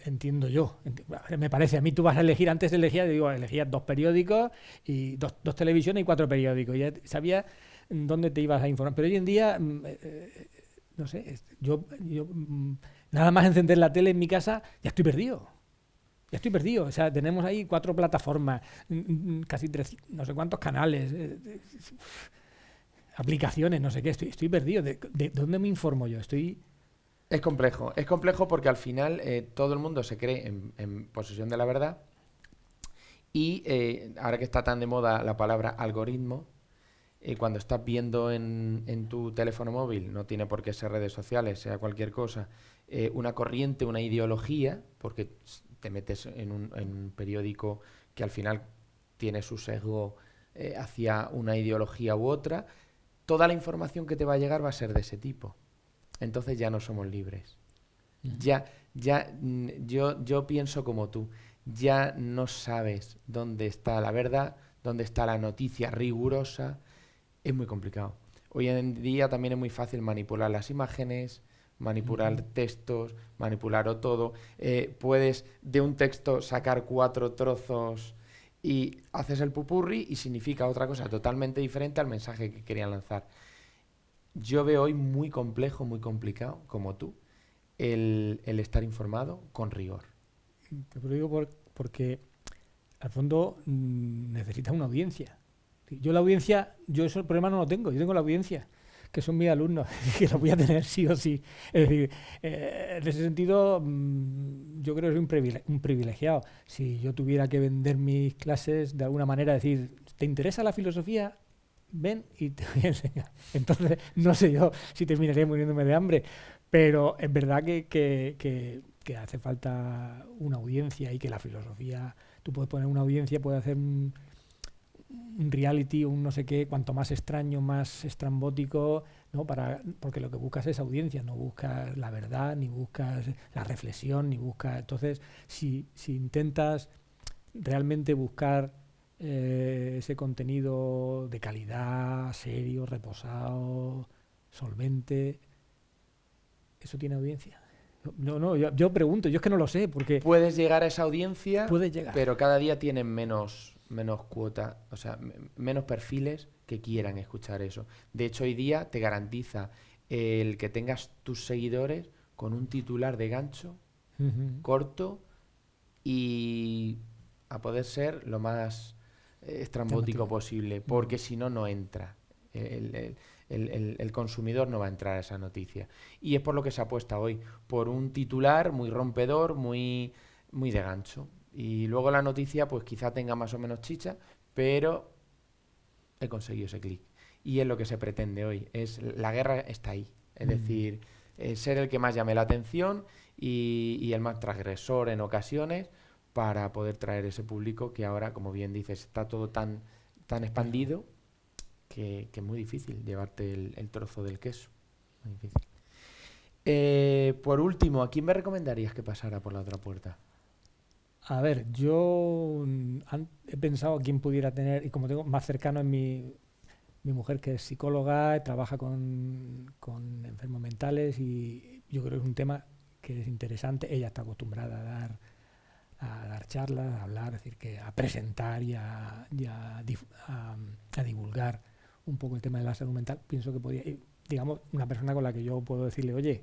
Entiendo yo. Me parece, a mí tú vas a elegir, antes elegías 2 periódicos y 2 televisiones y 4 periódicos. Ya sabías dónde te ibas a informar. Pero hoy en día... no sé, yo nada más encender la tele en mi casa, ya estoy perdido. O sea, tenemos ahí 4 plataformas, casi 3, no sé cuántos canales, aplicaciones, no sé qué, estoy perdido. ¿De dónde me informo yo? Es complejo porque al final todo el mundo se cree en posesión de la verdad y ahora que está tan de moda la palabra algoritmo, cuando estás viendo en tu teléfono móvil, no tiene por qué ser redes sociales, sea cualquier cosa, una corriente, una ideología, porque te metes en un periódico que al final tiene su sesgo hacia una ideología u otra, toda la información que te va a llegar va a ser de ese tipo. Entonces ya no somos libres. Yo pienso como tú. Ya no sabes dónde está la verdad, dónde está la noticia rigurosa. Es muy complicado. Hoy en día también es muy fácil manipular las imágenes, manipular textos, manipularlo todo. Puedes de un texto sacar 4 trozos y haces el pupurri y significa otra cosa totalmente diferente al mensaje que querían lanzar. Yo veo hoy muy complejo, muy complicado, como tú, el estar informado con rigor. Te lo digo porque al fondo necesitas una audiencia. Yo la audiencia, yo ese problema no lo tengo, yo tengo la audiencia, que son mis alumnos, que lo voy a tener sí o sí. Es decir, en ese sentido, yo creo que soy un privilegiado. Si yo tuviera que vender mis clases de alguna manera, decir, ¿te interesa la filosofía? Ven y te voy a enseñar. Entonces, no sé yo si terminaría muriéndome de hambre, pero es verdad que hace falta una audiencia y que la filosofía, tú puedes poner una audiencia, puedes hacer un reality o un no sé qué, cuanto más extraño, más estrambótico, ¿no? Porque lo que buscas es audiencia, no buscas la verdad, ni buscas la reflexión, ni buscas... Entonces, si intentas realmente buscar ese contenido de calidad, serio, reposado, solvente, ¿eso tiene audiencia? No, yo pregunto, yo es que no lo sé, porque Puedes llegar a esa audiencia, puedes llegar. pero cada día tienen menos cuota, o sea, menos perfiles que quieran escuchar eso. De hecho, hoy día te garantiza el que tengas tus seguidores con un titular de gancho corto y a poder ser lo más estrambótico posible, porque si no, no entra. El consumidor no va a entrar a esa noticia. Y es por lo que se apuesta hoy, por un titular muy rompedor, muy de gancho. Y luego la noticia, pues quizá tenga más o menos chicha, pero he conseguido ese clic. Y es lo que se pretende hoy. La guerra está ahí. Es decir, ser el que más llame la atención y el más transgresor en ocasiones para poder traer ese público que ahora, como bien dices, está todo tan expandido que es muy difícil llevarte el trozo del queso. Muy difícil. Por último, ¿a quién me recomendarías que pasara por la otra puerta? A ver, yo he pensado quién pudiera tener, y como tengo más cercano en mi mujer que es psicóloga, trabaja con enfermos mentales y yo creo que es un tema que es interesante. Ella está acostumbrada a dar charlas, a hablar, es decir, a presentar y a divulgar un poco el tema de la salud mental. Pienso que podría, digamos, una persona con la que yo puedo decirle, oye,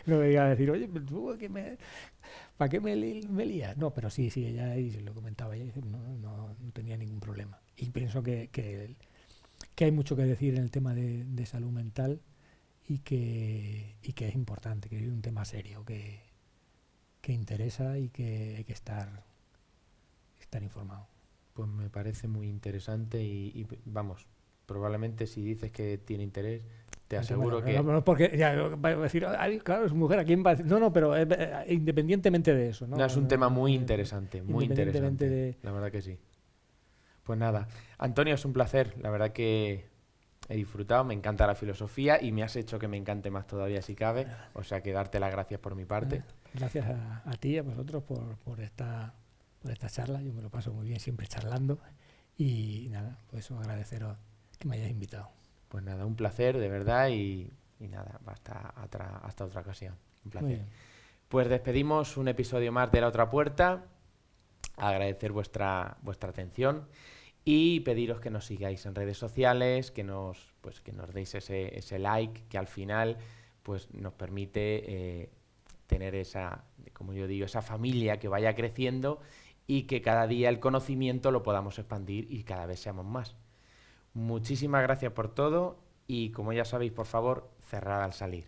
no me diga a decir, oye, pero tú, ¿para qué me lías? No, pero sí, ella, y se lo comentaba ella, no tenía ningún problema. Y pienso que hay mucho que decir en el tema de salud mental y que es importante, que es un tema serio, que interesa y que hay que estar informado. Pues me parece muy interesante y vamos, probablemente si dices que tiene interés, te aseguro que... No, porque ya va a decir, claro, es mujer, ¿a quién va a decir? No, pero independientemente de eso, ¿no? No, es un tema muy interesante, muy interesante. La verdad que sí. Pues nada, Antonio, es un placer. La verdad que he disfrutado, me encanta la filosofía y me has hecho que me encante más todavía si cabe. O sea que darte las gracias por mi parte. Gracias a ti y a vosotros por esta charla. Yo me lo paso muy bien siempre charlando. Y nada, pues eso, agradeceros que me hayáis invitado. Pues nada, un placer, de verdad, y nada, hasta otra ocasión. Un placer. Pues despedimos un episodio más de La Otra Puerta. Agradecer vuestra atención y pediros que nos sigáis en redes sociales, que nos deis ese like que al final pues nos permite tener esa, como yo digo, esa familia que vaya creciendo y que cada día el conocimiento lo podamos expandir y cada vez seamos más. Muchísimas gracias por todo y como ya sabéis, por favor, cerrad al salir.